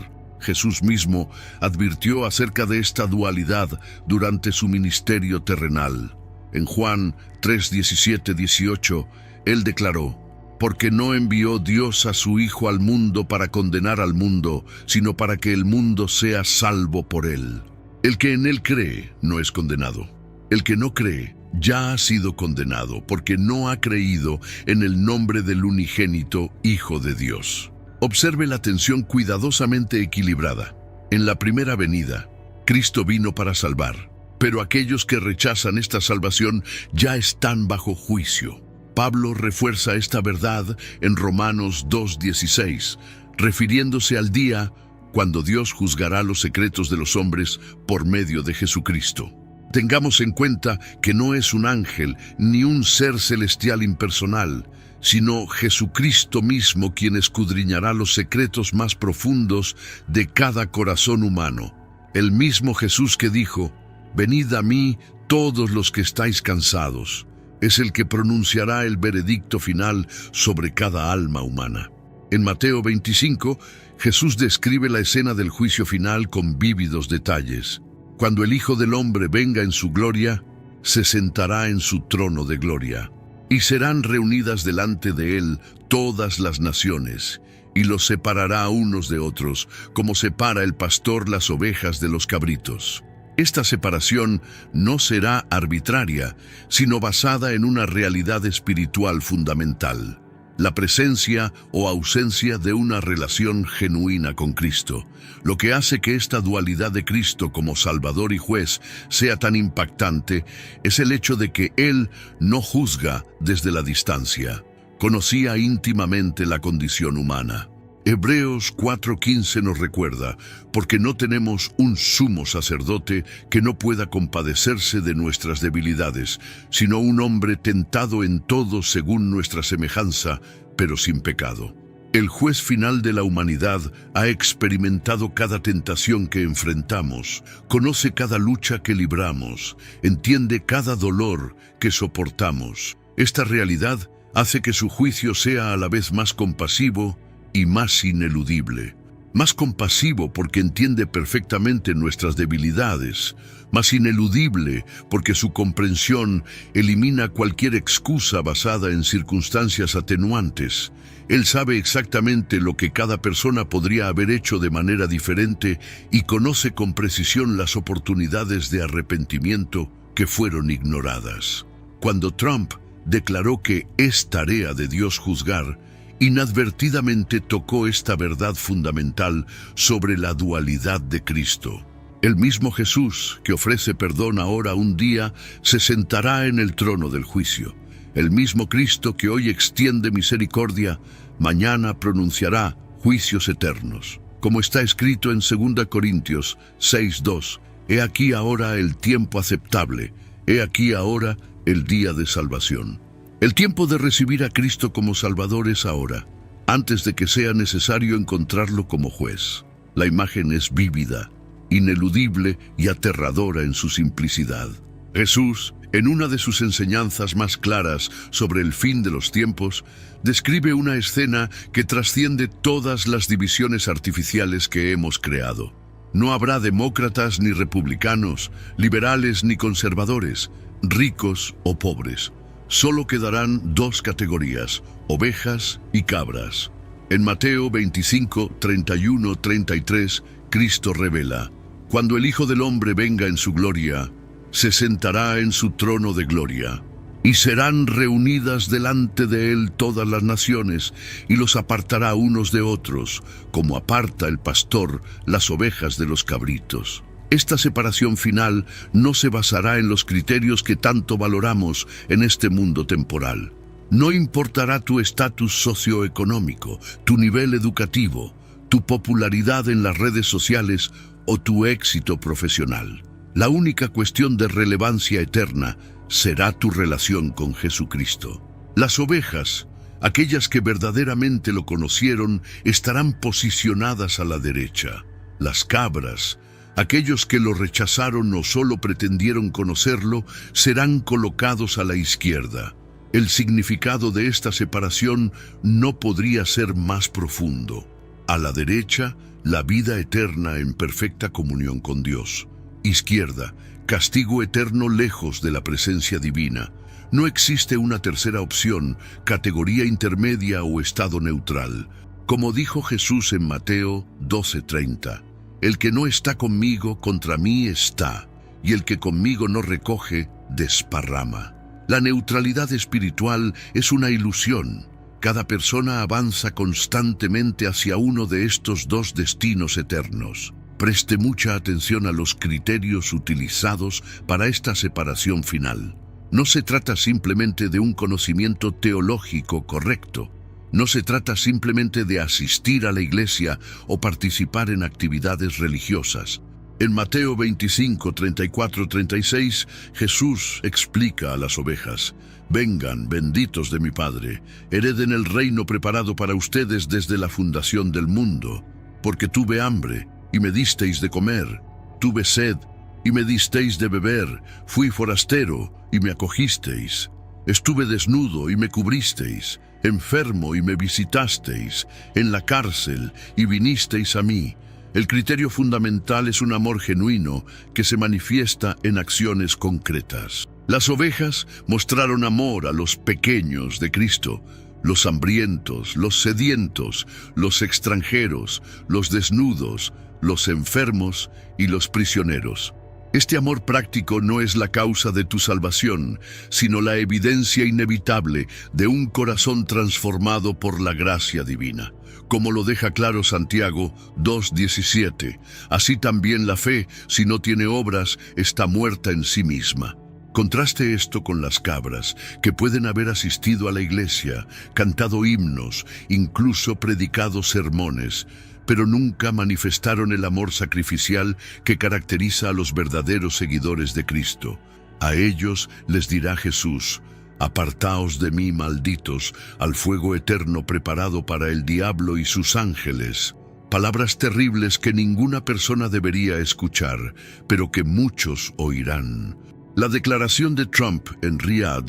Jesús mismo advirtió acerca de esta dualidad durante su ministerio terrenal. En Juan 3, 17, 18, Él declaró, porque no envió Dios a su Hijo al mundo para condenar al mundo, sino para que el mundo sea salvo por Él. El que en Él cree no es condenado. El que no cree ya ha sido condenado, porque no ha creído en el nombre del unigénito Hijo de Dios. Observe la tensión cuidadosamente equilibrada. En la primera venida, Cristo vino para salvar, pero aquellos que rechazan esta salvación ya están bajo juicio. Pablo refuerza esta verdad en Romanos 2:16, refiriéndose al día cuando Dios juzgará los secretos de los hombres por medio de Jesucristo. Tengamos en cuenta que no es un ángel ni un ser celestial impersonal, sino Jesucristo mismo quien escudriñará los secretos más profundos de cada corazón humano. El mismo Jesús que dijo, «Venid a mí todos los que estáis cansados, es el que pronunciará el veredicto final sobre cada alma humana. En Mateo 25, Jesús describe la escena del juicio final con vívidos detalles. Cuando el Hijo del Hombre venga en su gloria, se sentará en su trono de gloria, y serán reunidas delante de él todas las naciones, y los separará unos de otros, como separa el pastor las ovejas de los cabritos. Esta separación no será arbitraria, sino basada en una realidad espiritual fundamental: la presencia o ausencia de una relación genuina con Cristo. Lo que hace que esta dualidad de Cristo como Salvador y Juez sea tan impactante es el hecho de que Él no juzga desde la distancia. Conocía íntimamente la condición humana. Hebreos 4:15 nos recuerda: porque no tenemos un sumo sacerdote que no pueda compadecerse de nuestras debilidades, sino un hombre tentado en todo según nuestra semejanza, pero sin pecado. El juez final de la humanidad ha experimentado cada tentación que enfrentamos, conoce cada lucha que libramos, entiende cada dolor que soportamos. Esta realidad hace que su juicio sea a la vez más compasivo y más ineludible. Más compasivo porque entiende perfectamente nuestras debilidades, más ineludible porque su comprensión elimina cualquier excusa basada en circunstancias atenuantes. Él sabe exactamente lo que cada persona podría haber hecho de manera diferente y conoce con precisión las oportunidades de arrepentimiento que fueron ignoradas. Cuando Trump declaró que es tarea de Dios juzgar, inadvertidamente tocó esta verdad fundamental sobre la dualidad de Cristo. El mismo Jesús, que ofrece perdón ahora un día, se sentará en el trono del juicio. El mismo Cristo que hoy extiende misericordia, mañana pronunciará juicios eternos. Como está escrito en 2 Corintios 6:2, he aquí ahora el tiempo aceptable, he aquí ahora el día de salvación. El tiempo de recibir a Cristo como Salvador es ahora, antes de que sea necesario encontrarlo como juez. La imagen es vívida, ineludible y aterradora en su simplicidad. Jesús, en una de sus enseñanzas más claras sobre el fin de los tiempos, describe una escena que trasciende todas las divisiones artificiales que hemos creado. No habrá demócratas ni republicanos, liberales ni conservadores, ricos o pobres. Solo quedarán dos categorías: ovejas y cabras. En Mateo 25, 31, 33, Cristo revela: cuando el Hijo del Hombre venga en su gloria, se sentará en su trono de gloria, y serán reunidas delante de él todas las naciones, y los apartará unos de otros, como aparta el pastor las ovejas de los cabritos. Esta separación final no se basará en los criterios que tanto valoramos en este mundo temporal. No importará tu estatus socioeconómico, tu nivel educativo, tu popularidad en las redes sociales o tu éxito profesional. La única cuestión de relevancia eterna será tu relación con Jesucristo. Las ovejas, aquellas que verdaderamente lo conocieron, estarán posicionadas a la derecha. Las cabras, aquellos que lo rechazaron o solo pretendieron conocerlo, serán colocados a la izquierda. El significado de esta separación no podría ser más profundo. A la derecha, la vida eterna en perfecta comunión con Dios. Izquierda, castigo eterno lejos de la presencia divina. No existe una tercera opción, categoría intermedia o estado neutral. Como dijo Jesús en Mateo 12:30, el que no está conmigo, contra mí está, y el que conmigo no recoge, desparrama. La neutralidad espiritual es una ilusión. Cada persona avanza constantemente hacia uno de estos dos destinos eternos. Preste mucha atención a los criterios utilizados para esta separación final. No se trata simplemente de un conocimiento teológico correcto. No se trata simplemente de asistir a la iglesia o participar en actividades religiosas. En Mateo 25, 34, 36, Jesús explica a las ovejas: vengan, benditos de mi Padre, hereden el reino preparado para ustedes desde la fundación del mundo, porque tuve hambre y me disteis de comer, tuve sed y me disteis de beber, fui forastero y me acogisteis, Estuve desnudo y me cubristeis, enfermo y me visitasteis, en la cárcel y vinisteis a mí. El criterio fundamental es un amor genuino que se manifiesta en acciones concretas. Las ovejas mostraron amor a los pequeños de Cristo, los hambrientos, los sedientos, los extranjeros, los desnudos, los enfermos y los prisioneros. Este amor práctico no es la causa de tu salvación, sino la evidencia inevitable de un corazón transformado por la gracia divina. Como lo deja claro Santiago 2:17, así también la fe, si no tiene obras, está muerta en sí misma. Contraste esto con las cabras, que pueden haber asistido a la iglesia, cantado himnos, incluso predicado sermones, pero nunca manifestaron el amor sacrificial que caracteriza a los verdaderos seguidores de Cristo. A ellos les dirá Jesús: «Apartaos de mí, malditos, al fuego eterno preparado para el diablo y sus ángeles». Palabras terribles que ninguna persona debería escuchar, pero que muchos oirán. La declaración de Trump en Riad,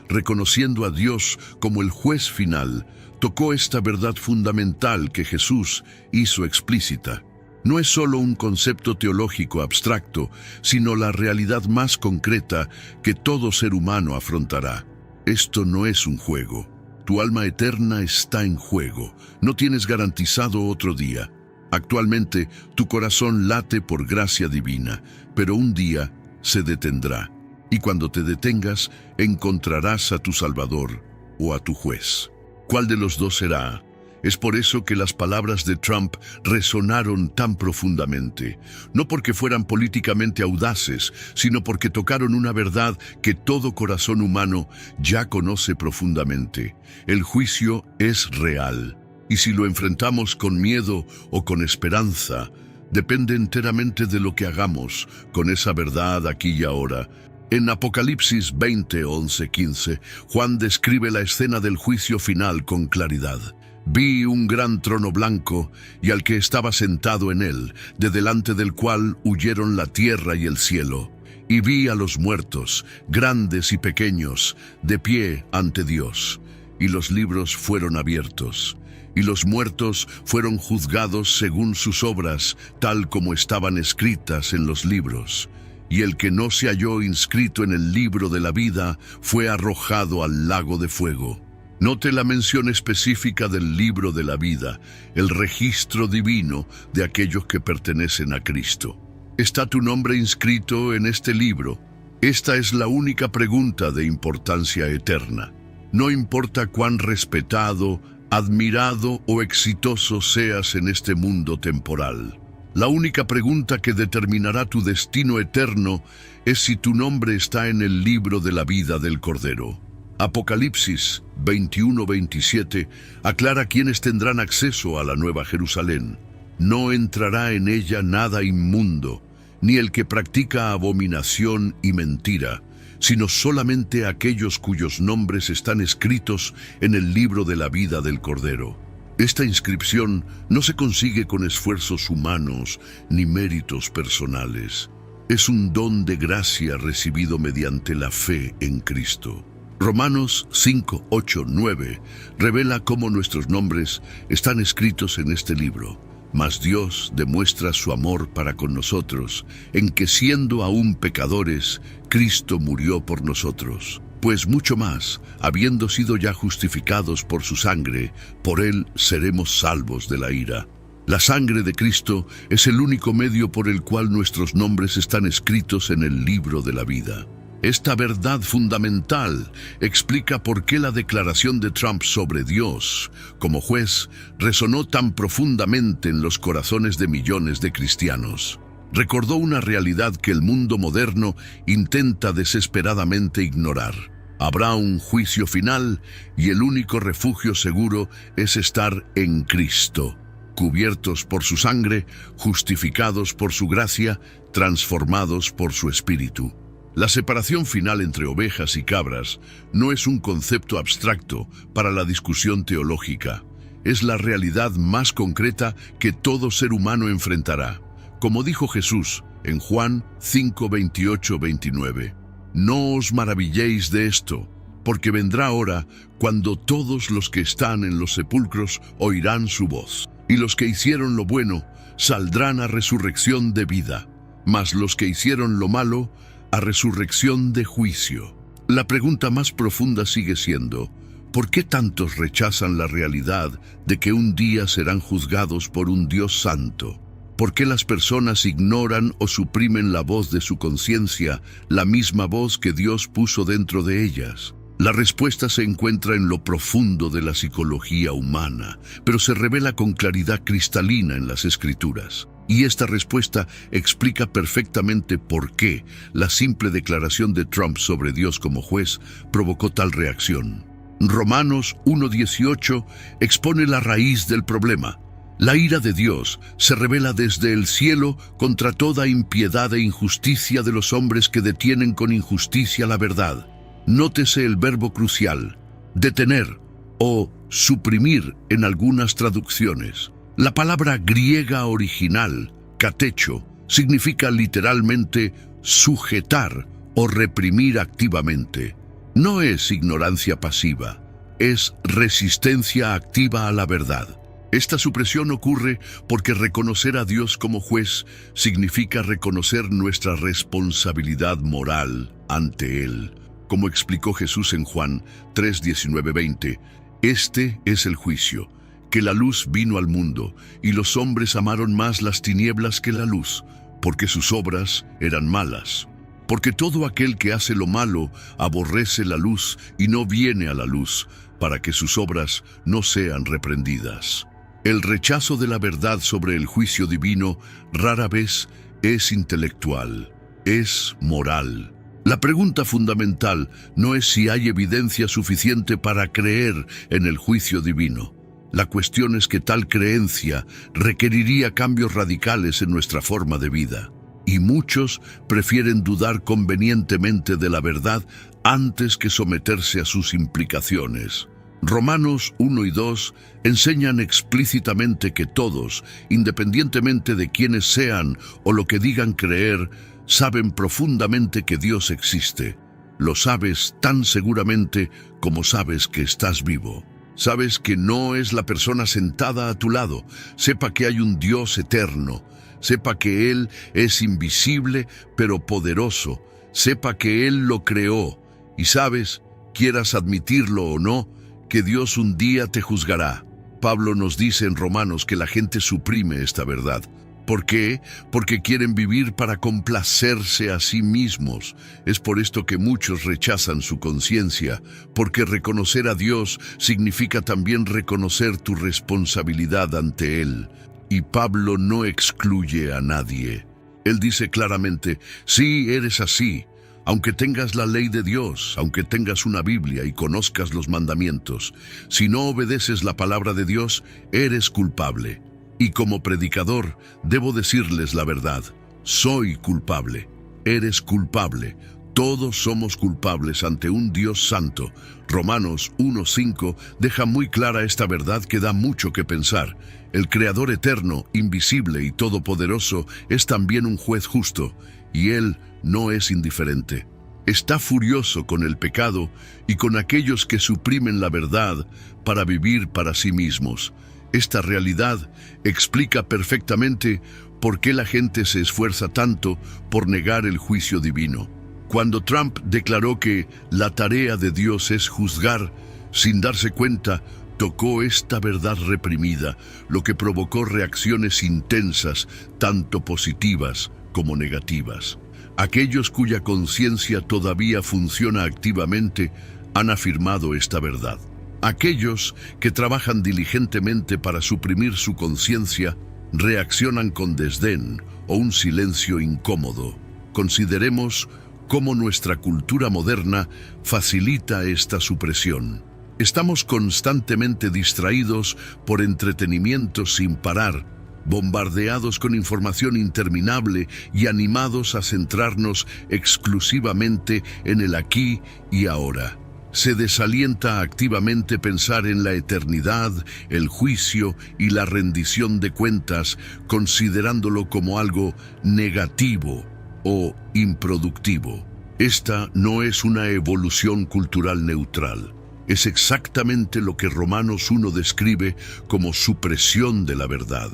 reconociendo a Dios como el juez final, tocó esta verdad fundamental que Jesús hizo explícita. No es solo un concepto teológico abstracto, sino la realidad más concreta que todo ser humano afrontará. Esto no es un juego. Tu alma eterna está en juego. No tienes garantizado otro día. Actualmente, tu corazón late por gracia divina, pero un día se detendrá. Y cuando te detengas, encontrarás a tu Salvador o a tu juez. ¿Cuál de los dos será? Es por eso que las palabras de Trump resonaron tan profundamente, no porque fueran políticamente audaces, sino porque tocaron una verdad que todo corazón humano ya conoce profundamente. El juicio es real, y si lo enfrentamos con miedo o con esperanza, depende enteramente de lo que hagamos con esa verdad aquí y ahora. En Apocalipsis 20, 11, 15, Juan describe la escena del juicio final con claridad. Vi un gran trono blanco y al que estaba sentado en él, de delante del cual huyeron la tierra y el cielo. Y vi a los muertos, grandes y pequeños, de pie ante Dios. Y los libros fueron abiertos. Y los muertos fueron juzgados según sus obras, tal como estaban escritas en los libros. Y el que no se halló inscrito en el libro de la vida fue arrojado al lago de fuego. Note la mención específica del libro de la vida, el registro divino de aquellos que pertenecen a Cristo. ¿Está tu nombre inscrito en este libro? Esta es la única pregunta de importancia eterna. No importa cuán respetado, admirado o exitoso seas en este mundo temporal. La única pregunta que determinará tu destino eterno es si tu nombre está en el libro de la vida del Cordero. Apocalipsis 21-27 aclara quiénes tendrán acceso a la Nueva Jerusalén. No entrará en ella nada inmundo, ni el que practica abominación y mentira, sino solamente aquellos cuyos nombres están escritos en el libro de la vida del Cordero. Esta inscripción no se consigue con esfuerzos humanos ni méritos personales. Es un don de gracia recibido mediante la fe en Cristo. Romanos 5, 8, 9 revela cómo nuestros nombres están escritos en este libro. Mas Dios demuestra su amor para con nosotros, en que siendo aún pecadores, Cristo murió por nosotros. Pues mucho más, habiendo sido ya justificados por su sangre, por él seremos salvos de la ira. La sangre de Cristo es el único medio por el cual nuestros nombres están escritos en el libro de la vida. Esta verdad fundamental explica por qué la declaración de Trump sobre Dios como juez resonó tan profundamente en los corazones de millones de cristianos. Recordó una realidad que el mundo moderno intenta desesperadamente ignorar. Habrá un juicio final y el único refugio seguro es estar en Cristo, cubiertos por su sangre, justificados por su gracia, transformados por su espíritu. La separación final entre ovejas y cabras no es un concepto abstracto para la discusión teológica. Es la realidad más concreta que todo ser humano enfrentará. Como dijo Jesús en Juan 5, 28, 29, «No os maravilléis de esto, porque vendrá hora cuando todos los que están en los sepulcros oirán su voz, y los que hicieron lo bueno saldrán a resurrección de vida, mas los que hicieron lo malo a resurrección de juicio. La pregunta más profunda sigue siendo: ¿por qué tantos rechazan la realidad de que un día serán juzgados por un Dios santo? ¿Por qué las personas ignoran o suprimen la voz de su conciencia, la misma voz que Dios puso dentro de ellas? La respuesta se encuentra en lo profundo de la psicología humana, pero se revela con claridad cristalina en las Escrituras. Y esta respuesta explica perfectamente por qué la simple declaración de Trump sobre Dios como juez provocó tal reacción. Romanos 1:18 expone la raíz del problema. La ira de Dios se revela desde el cielo contra toda impiedad e injusticia de los hombres que detienen con injusticia la verdad. Nótese el verbo crucial, detener o suprimir en algunas traducciones. La palabra griega original, katecho, significa literalmente sujetar o reprimir activamente. No es ignorancia pasiva, es resistencia activa a la verdad. Esta supresión ocurre porque reconocer a Dios como juez significa reconocer nuestra responsabilidad moral ante Él. Como explicó Jesús en Juan 3:19-20, este es el juicio, que la luz vino al mundo, y los hombres amaron más las tinieblas que la luz, porque sus obras eran malas. Porque todo aquel que hace lo malo aborrece la luz y no viene a la luz, para que sus obras no sean reprendidas. El rechazo de la verdad sobre el juicio divino rara vez es intelectual, es moral. La pregunta fundamental no es si hay evidencia suficiente para creer en el juicio divino. La cuestión es que tal creencia requeriría cambios radicales en nuestra forma de vida. Y muchos prefieren dudar convenientemente de la verdad antes que someterse a sus implicaciones. Romanos 1 y 2 enseñan explícitamente que todos, independientemente de quiénes sean o lo que digan creer, saben profundamente que Dios existe. Lo sabes tan seguramente como sabes que estás vivo. Sabes que no es la persona sentada a tu lado. Sepa que hay un Dios eterno. Sepa que Él es invisible pero poderoso. Sepa que Él lo creó. Y sabes, quieras admitirlo o no, que Dios un día te juzgará. Pablo nos dice en Romanos que la gente suprime esta verdad. ¿Por qué? Porque quieren vivir para complacerse a sí mismos. Es por esto que muchos rechazan su conciencia, porque reconocer a Dios significa también reconocer tu responsabilidad ante Él. Y Pablo no excluye a nadie. Él dice claramente: sí, eres así. Aunque tengas la ley de Dios, aunque tengas una Biblia y conozcas los mandamientos, si no obedeces la palabra de Dios, eres culpable. Y como predicador, debo decirles la verdad. Soy culpable. Eres culpable. Todos somos culpables ante un Dios santo. Romanos 1:5 deja muy clara esta verdad que da mucho que pensar. El Creador eterno, invisible y todopoderoso es también un juez justo, y Él no es indiferente. Está furioso con el pecado y con aquellos que suprimen la verdad para vivir para sí mismos. Esta realidad explica perfectamente por qué la gente se esfuerza tanto por negar el juicio divino. Cuando Trump declaró que la tarea de Dios es juzgar, sin darse cuenta, tocó esta verdad reprimida, lo que provocó reacciones intensas, tanto positivas como negativas. Aquellos cuya conciencia todavía funciona activamente han afirmado esta verdad. Aquellos que trabajan diligentemente para suprimir su conciencia reaccionan con desdén o un silencio incómodo. Consideremos cómo nuestra cultura moderna facilita esta supresión. Estamos constantemente distraídos por entretenimiento sin parar, bombardeados con información interminable y animados a centrarnos exclusivamente en el aquí y ahora. Se desalienta activamente pensar en la eternidad, el juicio y la rendición de cuentas, considerándolo como algo negativo o improductivo. Esta no es una evolución cultural neutral. Es exactamente lo que Romanos 1 describe como supresión de la verdad.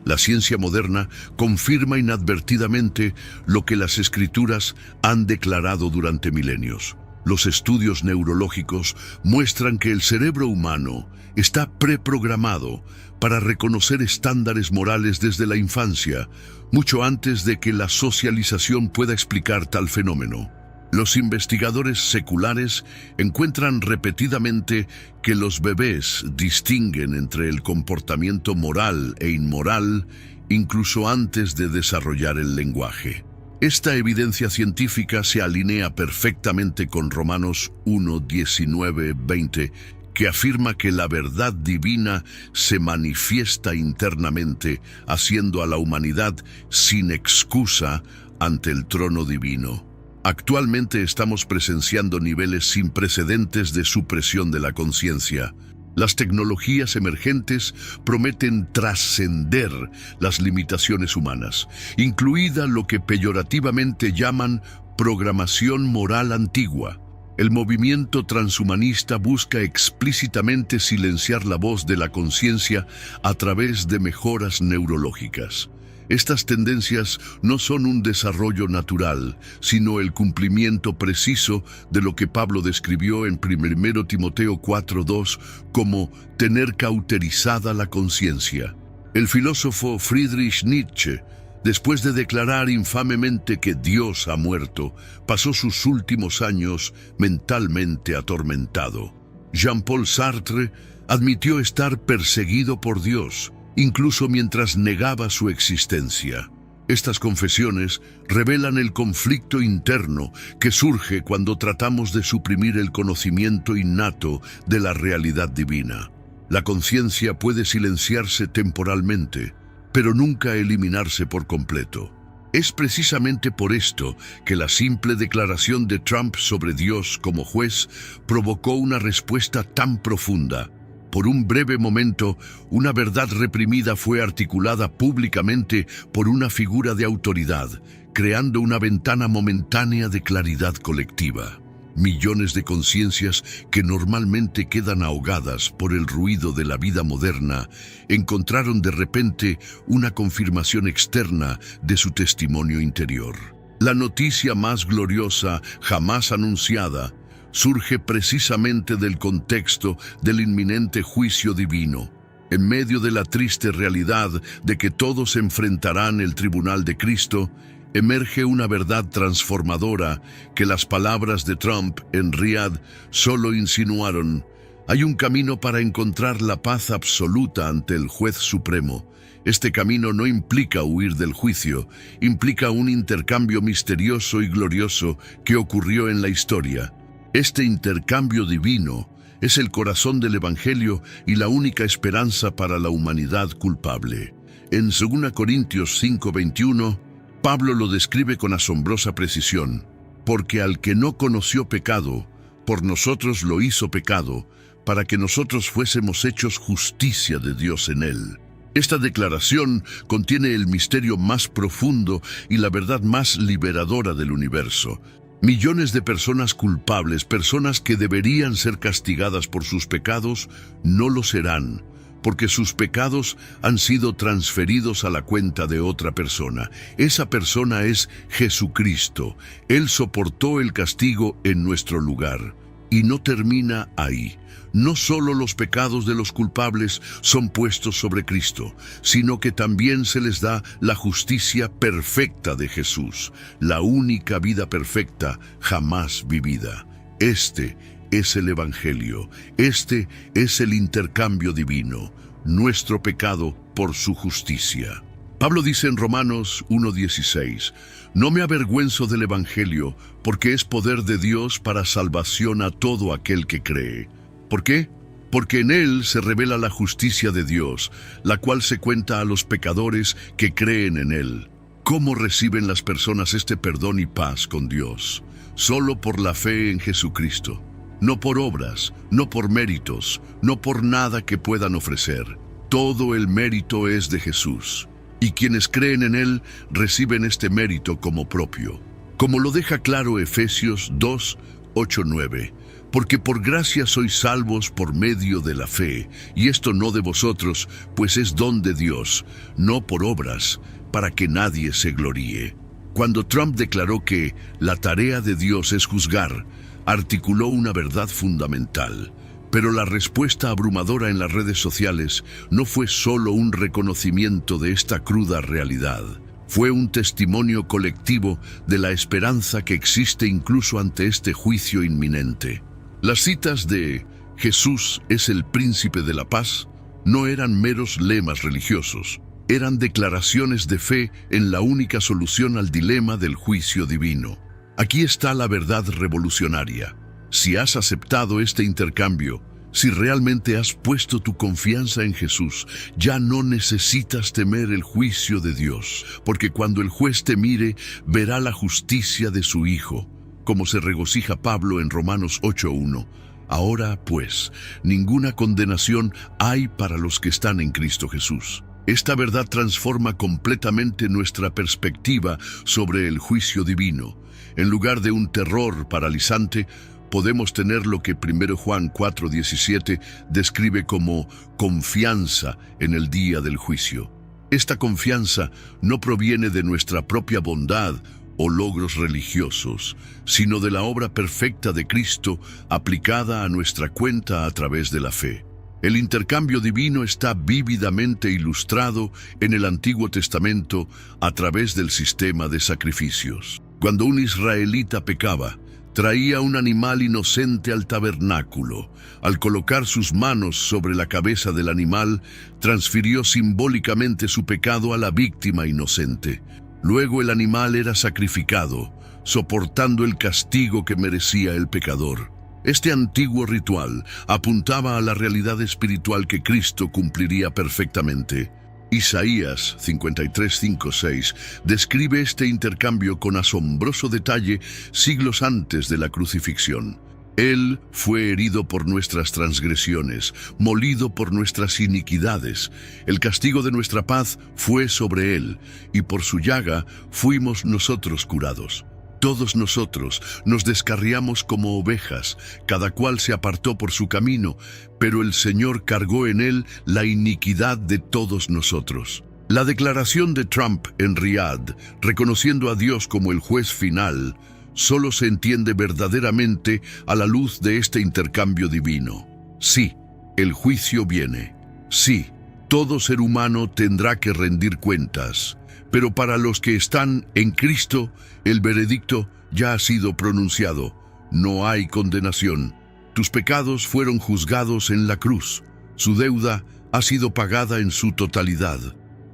La ciencia moderna confirma inadvertidamente lo que las Escrituras han declarado durante milenios. Los estudios neurológicos muestran que el cerebro humano está preprogramado para reconocer estándares morales desde la infancia, mucho antes de que la socialización pueda explicar tal fenómeno. Los investigadores seculares encuentran repetidamente que los bebés distinguen entre el comportamiento moral e inmoral incluso antes de desarrollar el lenguaje. Esta evidencia científica se alinea perfectamente con Romanos 1, 19, 20, que afirma que la verdad divina se manifiesta internamente, haciendo a la humanidad sin excusa ante el trono divino. Actualmente estamos presenciando niveles sin precedentes de supresión de la conciencia. Las tecnologías emergentes prometen trascender las limitaciones humanas, incluida lo que peyorativamente llaman programación moral antigua. El movimiento transhumanista busca explícitamente silenciar la voz de la conciencia a través de mejoras neurológicas. Estas tendencias no son un desarrollo natural, sino el cumplimiento preciso de lo que Pablo describió en 1 Timoteo 4:2 como tener cauterizada la conciencia. El filósofo Friedrich Nietzsche, después de declarar infamemente que Dios ha muerto, pasó sus últimos años mentalmente atormentado. Jean-Paul Sartre admitió estar perseguido por Dios, incluso mientras negaba su existencia. Estas confesiones revelan el conflicto interno que surge cuando tratamos de suprimir el conocimiento innato de la realidad divina. La conciencia puede silenciarse temporalmente, pero nunca eliminarse por completo. Es precisamente por esto que la simple declaración de Trump sobre Dios como juez provocó una respuesta tan profunda. Por un breve momento, una verdad reprimida fue articulada públicamente por una figura de autoridad, creando una ventana momentánea de claridad colectiva. Millones de conciencias que normalmente quedan ahogadas por el ruido de la vida moderna encontraron de repente una confirmación externa de su testimonio interior. La noticia más gloriosa jamás anunciada surge precisamente del contexto del inminente juicio divino. En medio de la triste realidad de que todos enfrentarán el tribunal de Cristo, emerge una verdad transformadora que las palabras de Trump en Riad solo insinuaron. Hay un camino para encontrar la paz absoluta ante el juez supremo. Este camino no implica huir del juicio, implica un intercambio misterioso y glorioso que ocurrió en la historia. Este intercambio divino es el corazón del Evangelio y la única esperanza para la humanidad culpable. En 2 Corintios 5:21, Pablo lo describe con asombrosa precisión, porque al que no conoció pecado, por nosotros lo hizo pecado, para que nosotros fuésemos hechos justicia de Dios en él. Esta declaración contiene el misterio más profundo y la verdad más liberadora del universo. Millones de personas culpables, personas que deberían ser castigadas por sus pecados, no lo serán, porque sus pecados han sido transferidos a la cuenta de otra persona. Esa persona es Jesucristo. Él soportó el castigo en nuestro lugar. Y no termina ahí. No solo los pecados de los culpables son puestos sobre Cristo, sino que también se les da la justicia perfecta de Jesús, la única vida perfecta jamás vivida. Este es el Evangelio, este es el intercambio divino, nuestro pecado por su justicia. Pablo dice en Romanos 1:16, no me avergüenzo del Evangelio, porque es poder de Dios para salvación a todo aquel que cree. ¿Por qué? Porque en él se revela la justicia de Dios, la cual se cuenta a los pecadores que creen en él. ¿Cómo reciben las personas este perdón y paz con Dios? Solo por la fe en Jesucristo. No por obras, no por méritos, no por nada que puedan ofrecer. Todo el mérito es de Jesús. Y quienes creen en él reciben este mérito como propio. como lo deja claro Efesios 2, 8, 9. Porque por gracia sois salvos por medio de la fe, y esto no de vosotros, pues es don de Dios, no por obras, para que nadie se gloríe. Cuando Trump declaró que la tarea de Dios es juzgar, articuló una verdad fundamental. Pero la respuesta abrumadora en las redes sociales no fue solo un reconocimiento de esta cruda realidad. Fue un testimonio colectivo de la esperanza que existe incluso ante este juicio inminente. Las citas de Jesús es el príncipe de la paz no eran meros lemas religiosos, eran declaraciones de fe en la única solución al dilema del juicio divino. Aquí está la verdad revolucionaria. Si has aceptado este intercambio, si realmente has puesto tu confianza en Jesús, ya no necesitas temer el juicio de Dios, porque cuando el juez te mire, verá la justicia de su Hijo, como se regocija Pablo en Romanos 8:1. Ahora, pues, ninguna condenación hay para los que están en Cristo Jesús. Esta verdad transforma completamente nuestra perspectiva sobre el juicio divino. En lugar de un terror paralizante, podemos tener lo que 1 Juan 4:17 describe como confianza en el día del juicio. Esta confianza no proviene de nuestra propia bondad o logros religiosos, sino de la obra perfecta de Cristo aplicada a nuestra cuenta a través de la fe. El intercambio divino está vívidamente ilustrado en el Antiguo Testamento a través del sistema de sacrificios. Cuando un israelita pecaba, traía un animal inocente al tabernáculo. Al colocar sus manos sobre la cabeza del animal, transfirió simbólicamente su pecado a la víctima inocente. Luego el animal era sacrificado, soportando el castigo que merecía el pecador. Este antiguo ritual apuntaba a la realidad espiritual que Cristo cumpliría perfectamente. Isaías 53:5-6 describe este intercambio con asombroso detalle siglos antes de la crucifixión. Él fue herido por nuestras transgresiones, molido por nuestras iniquidades. El castigo de nuestra paz fue sobre él, y por su llaga fuimos nosotros curados. Todos nosotros nos descarriamos como ovejas, cada cual se apartó por su camino, pero el Señor cargó en él la iniquidad de todos nosotros. La declaración de Trump en Riad, reconociendo a Dios como el juez final, solo se entiende verdaderamente a la luz de este intercambio divino. Sí, el juicio viene. Sí, todo ser humano tendrá que rendir cuentas. Pero para los que están en Cristo, el veredicto ya ha sido pronunciado. No hay condenación. Tus pecados fueron juzgados en la cruz. Su deuda ha sido pagada en su totalidad.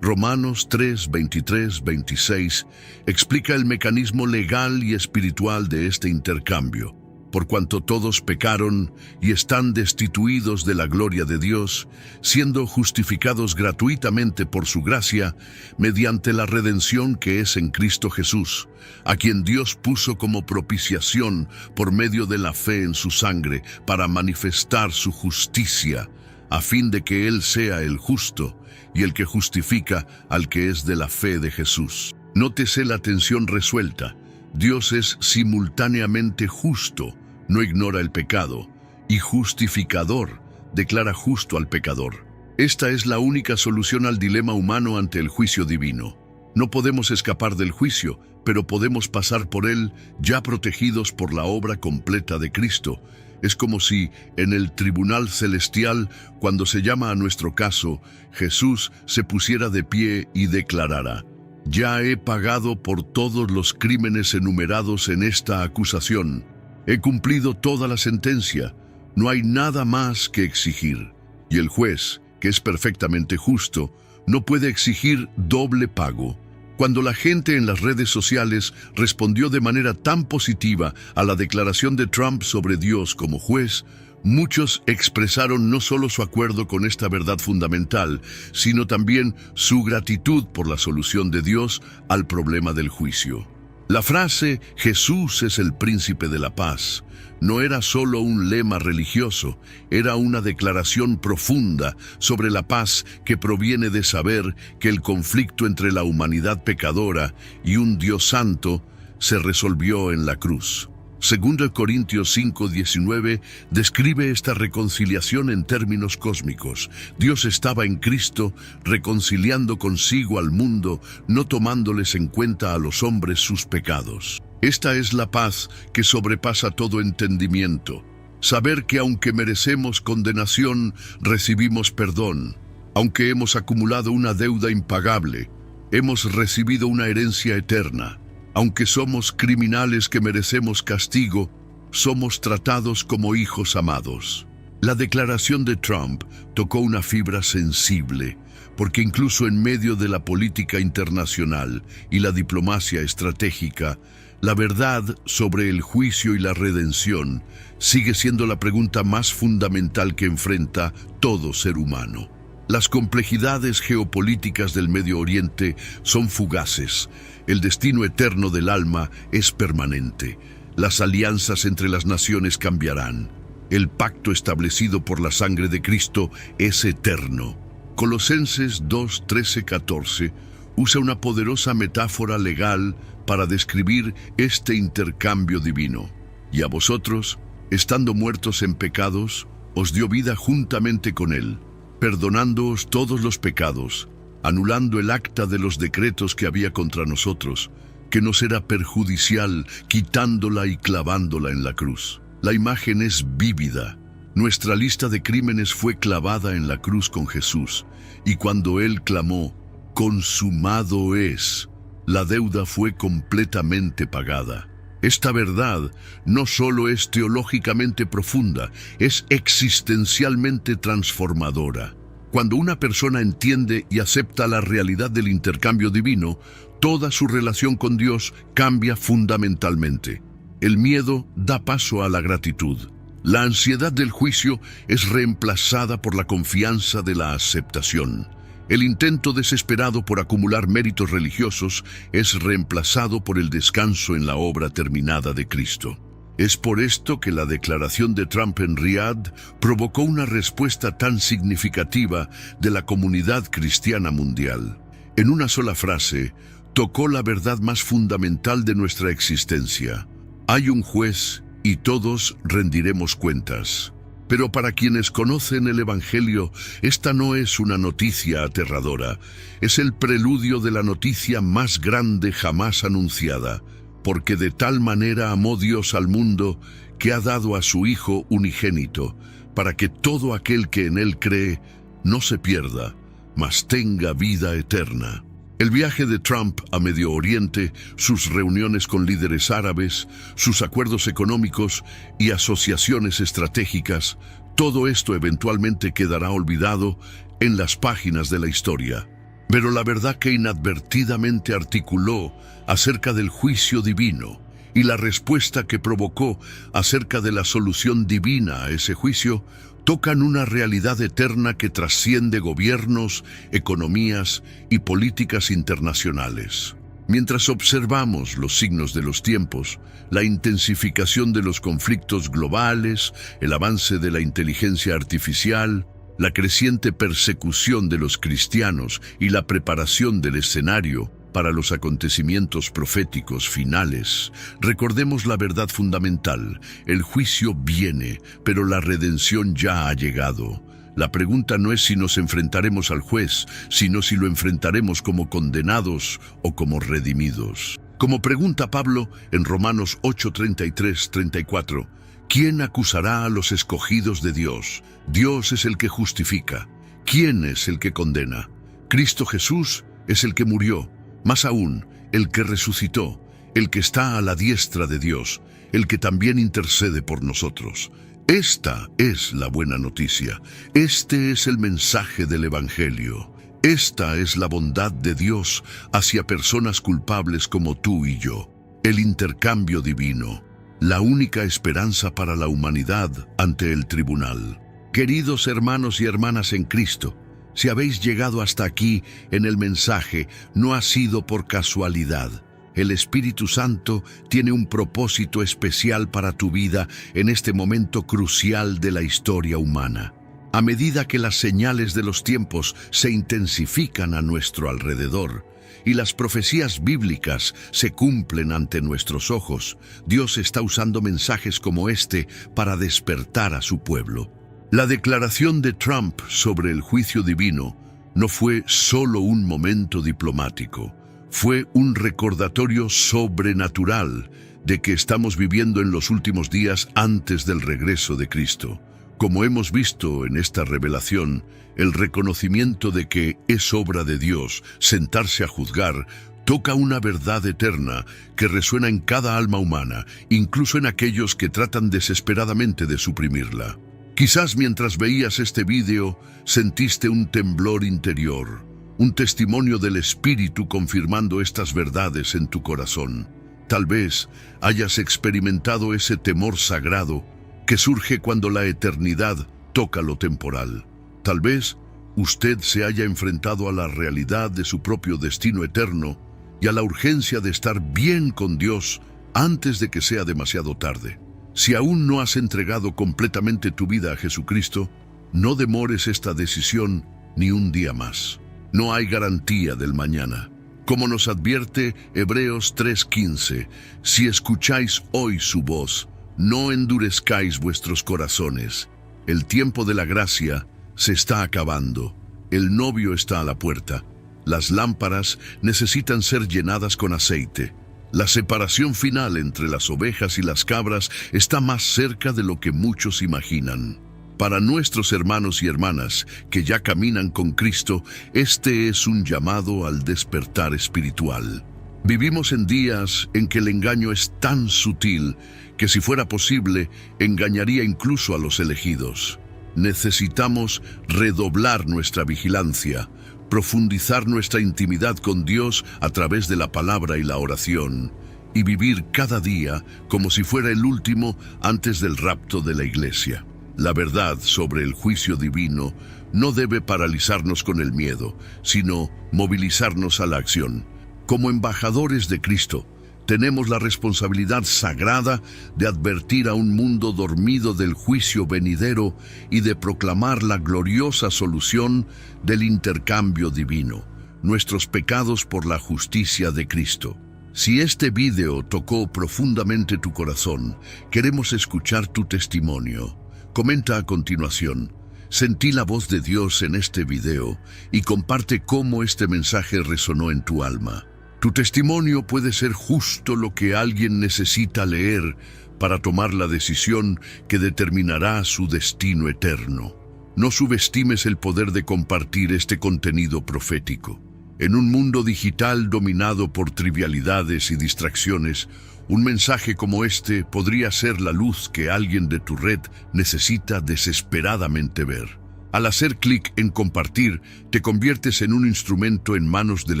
Romanos 3, 23, 26 explica el mecanismo legal y espiritual de este intercambio. Por cuanto todos pecaron y están destituidos de la gloria de Dios, siendo justificados gratuitamente por su gracia, mediante la redención que es en Cristo Jesús, a quien Dios puso como propiciación por medio de la fe en su sangre, para manifestar su justicia, a fin de que Él sea el justo y el que justifica al que es de la fe de Jesús. Nótese la tensión resuelta. Dios es simultáneamente justo, no ignora el pecado, y justificador, declara justo al pecador. Esta es la única solución al dilema humano ante el juicio divino. No podemos escapar del juicio, pero podemos pasar por él ya protegidos por la obra completa de Cristo. Es como si en el tribunal celestial, cuando se llama a nuestro caso, Jesús se pusiera de pie y declarara: «Ya he pagado por todos los crímenes enumerados en esta acusación. He cumplido toda la sentencia. No hay nada más que exigir». Y el juez, que es perfectamente justo, no puede exigir doble pago. Cuando la gente en las redes sociales respondió de manera tan positiva a la declaración de Trump sobre Dios como juez, muchos expresaron no solo su acuerdo con esta verdad fundamental, sino también su gratitud por la solución de Dios al problema del juicio. La frase «Jesús es el príncipe de la paz» no era solo un lema religioso, era una declaración profunda sobre la paz que proviene de saber que el conflicto entre la humanidad pecadora y un Dios santo se resolvió en la cruz. 2 Corintios 5:19 describe esta reconciliación en términos cósmicos. Dios estaba en Cristo reconciliando consigo al mundo, no tomándoles en cuenta a los hombres sus pecados. Esta es la paz que sobrepasa todo entendimiento. Saber que aunque merecemos condenación, recibimos perdón. Aunque hemos acumulado una deuda impagable, hemos recibido una herencia eterna. Aunque somos criminales que merecemos castigo, somos tratados como hijos amados. La declaración de Trump tocó una fibra sensible, porque incluso en medio de la política internacional y la diplomacia estratégica, la verdad sobre el juicio y la redención sigue siendo la pregunta más fundamental que enfrenta todo ser humano. Las complejidades geopolíticas del Medio Oriente son fugaces. El destino eterno del alma es permanente. Las alianzas entre las naciones cambiarán. El pacto establecido por la sangre de Cristo es eterno. Colosenses 2:13-14 usa una poderosa metáfora legal para describir este intercambio divino. Y a vosotros, estando muertos en pecados, os dio vida juntamente con Él, perdonándoos todos los pecados, anulando el acta de los decretos que había contra nosotros, que nos era perjudicial, quitándola y clavándola en la cruz. La imagen es vívida. Nuestra lista de crímenes fue clavada en la cruz con Jesús, y cuando Él clamó, «Consumado es», la deuda fue completamente pagada. Esta verdad no solo es teológicamente profunda, es existencialmente transformadora. Cuando una persona entiende y acepta la realidad del intercambio divino, toda su relación con Dios cambia fundamentalmente. El miedo da paso a la gratitud. La ansiedad del juicio es reemplazada por la confianza de la aceptación. El intento desesperado por acumular méritos religiosos es reemplazado por el descanso en la obra terminada de Cristo. Es por esto que la declaración de Trump en Riad provocó una respuesta tan significativa de la comunidad cristiana mundial. En una sola frase, tocó la verdad más fundamental de nuestra existencia. Hay un juez y todos rendiremos cuentas. Pero para quienes conocen el Evangelio, esta no es una noticia aterradora, es el preludio de la noticia más grande jamás anunciada, porque de tal manera amó Dios al mundo que ha dado a su Hijo unigénito, para que todo aquel que en Él cree no se pierda, mas tenga vida eterna. El viaje de Trump a Medio Oriente, sus reuniones con líderes árabes, sus acuerdos económicos y asociaciones estratégicas, todo esto eventualmente quedará olvidado en las páginas de la historia. Pero la verdad que inadvertidamente articuló acerca del juicio divino y la respuesta que provocó acerca de la solución divina a ese juicio tocan una realidad eterna que trasciende gobiernos, economías y políticas internacionales. Mientras observamos los signos de los tiempos, la intensificación de los conflictos globales, el avance de la inteligencia artificial, la creciente persecución de los cristianos y la preparación del escenario para los acontecimientos proféticos finales, recordemos la verdad fundamental: el juicio viene, pero la redención ya ha llegado. La pregunta no es si nos enfrentaremos al juez, sino si lo enfrentaremos como condenados o como redimidos. Como pregunta Pablo en Romanos 8:33-34, ¿quién acusará a los escogidos de Dios? Dios es el que justifica. ¿Quién es el que condena? Cristo Jesús es el que murió, más aún, el que resucitó, el que está a la diestra de Dios, el que también intercede por nosotros. Esta es la buena noticia. Este es el mensaje del Evangelio. Esta es la bondad de Dios hacia personas culpables como tú y yo. El intercambio divino, la única esperanza para la humanidad ante el tribunal. Queridos hermanos y hermanas en Cristo, si habéis llegado hasta aquí en el mensaje, no ha sido por casualidad. El Espíritu Santo tiene un propósito especial para tu vida en este momento crucial de la historia humana. A medida que las señales de los tiempos se intensifican a nuestro alrededor, y las profecías bíblicas se cumplen ante nuestros ojos, Dios está usando mensajes como este para despertar a su pueblo. La declaración de Trump sobre el juicio divino no fue solo un momento diplomático, fue un recordatorio sobrenatural de que estamos viviendo en los últimos días antes del regreso de Cristo. Como hemos visto en esta revelación, el reconocimiento de que es obra de Dios sentarse a juzgar toca una verdad eterna que resuena en cada alma humana, incluso en aquellos que tratan desesperadamente de suprimirla. Quizás mientras veías este vídeo sentiste un temblor interior, un testimonio del Espíritu confirmando estas verdades en tu corazón. Tal vez hayas experimentado ese temor sagrado que surge cuando la eternidad toca lo temporal. Tal vez usted se haya enfrentado a la realidad de su propio destino eterno y a la urgencia de estar bien con Dios antes de que sea demasiado tarde. Si aún no has entregado completamente tu vida a Jesucristo, no demores esta decisión ni un día más. No hay garantía del mañana. Como nos advierte Hebreos 3:15, si escucháis hoy su voz, no endurezcáis vuestros corazones. El tiempo de la gracia se está acabando. El novio está a la puerta. Las lámparas necesitan ser llenadas con aceite. La separación final entre las ovejas y las cabras está más cerca de lo que muchos imaginan. Para nuestros hermanos y hermanas que ya caminan con Cristo, este es un llamado al despertar espiritual. Vivimos en días en que el engaño es tan sutil que, si fuera posible, engañaría incluso a los elegidos. Necesitamos redoblar nuestra vigilancia, profundizar nuestra intimidad con Dios a través de la palabra y la oración, y vivir cada día como si fuera el último antes del rapto de la iglesia. La verdad sobre el juicio divino no debe paralizarnos con el miedo, sino movilizarnos a la acción. Como embajadores de Cristo, tenemos la responsabilidad sagrada de advertir a un mundo dormido del juicio venidero y de proclamar la gloriosa solución del intercambio divino, nuestros pecados por la justicia de Cristo. Si este video tocó profundamente tu corazón, queremos escuchar tu testimonio. Comenta a continuación: sentí la voz de Dios en este video, y comparte cómo este mensaje resonó en tu alma. Tu testimonio puede ser justo lo que alguien necesita leer para tomar la decisión que determinará su destino eterno. No subestimes el poder de compartir este contenido profético. En un mundo digital dominado por trivialidades y distracciones, un mensaje como este podría ser la luz que alguien de tu red necesita desesperadamente ver. Al hacer clic en compartir, te conviertes en un instrumento en manos del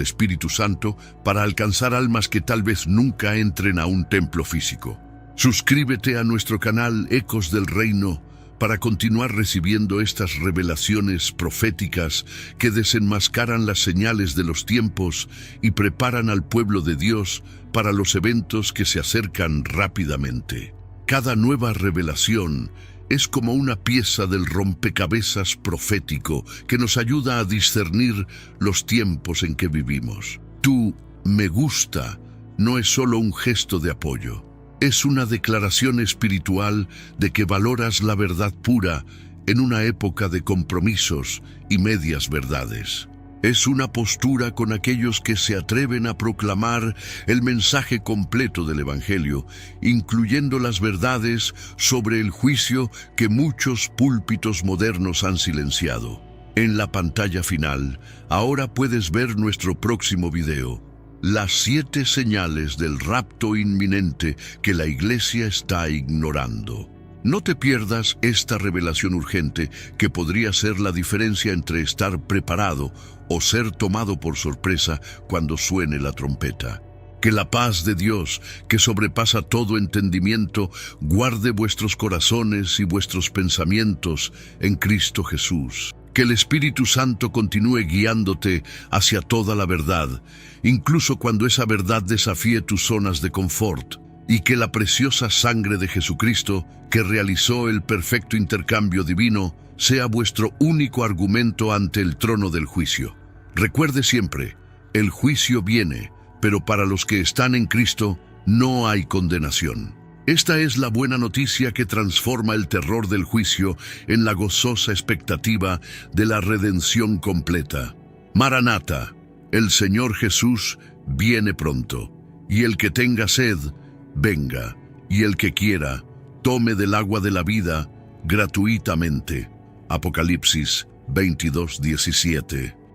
Espíritu Santo para alcanzar almas que tal vez nunca entren a un templo físico. Suscríbete a nuestro canal Ecos del Reino para continuar recibiendo estas revelaciones proféticas que desenmascaran las señales de los tiempos y preparan al pueblo de Dios para los eventos que se acercan rápidamente. Cada nueva revelación es como una pieza del rompecabezas profético que nos ayuda a discernir los tiempos en que vivimos. Tu me gusta no es solo un gesto de apoyo. Es una declaración espiritual de que valoras la verdad pura en una época de compromisos y medias verdades. Es una postura con aquellos que se atreven a proclamar el mensaje completo del Evangelio, incluyendo las verdades sobre el juicio que muchos púlpitos modernos han silenciado. En la pantalla final, ahora puedes ver nuestro próximo video: las 7 señales del rapto inminente que la Iglesia está ignorando. No te pierdas esta revelación urgente que podría ser la diferencia entre estar preparado o ser tomado por sorpresa cuando suene la trompeta. Que la paz de Dios, que sobrepasa todo entendimiento, guarde vuestros corazones y vuestros pensamientos en Cristo Jesús. Que el Espíritu Santo continúe guiándote hacia toda la verdad, incluso cuando esa verdad desafíe tus zonas de confort. Y que la preciosa sangre de Jesucristo, que realizó el perfecto intercambio divino, sea vuestro único argumento ante el trono del juicio. Recuerde siempre, El juicio viene, pero para los que están en Cristo no hay condenación. Esta es la buena noticia que transforma el terror del juicio en la gozosa expectativa de la redención completa. Maranata, el Señor Jesús viene pronto, y el que tenga sed, venga, y el que quiera, tome del agua de la vida gratuitamente. Apocalipsis 22:17.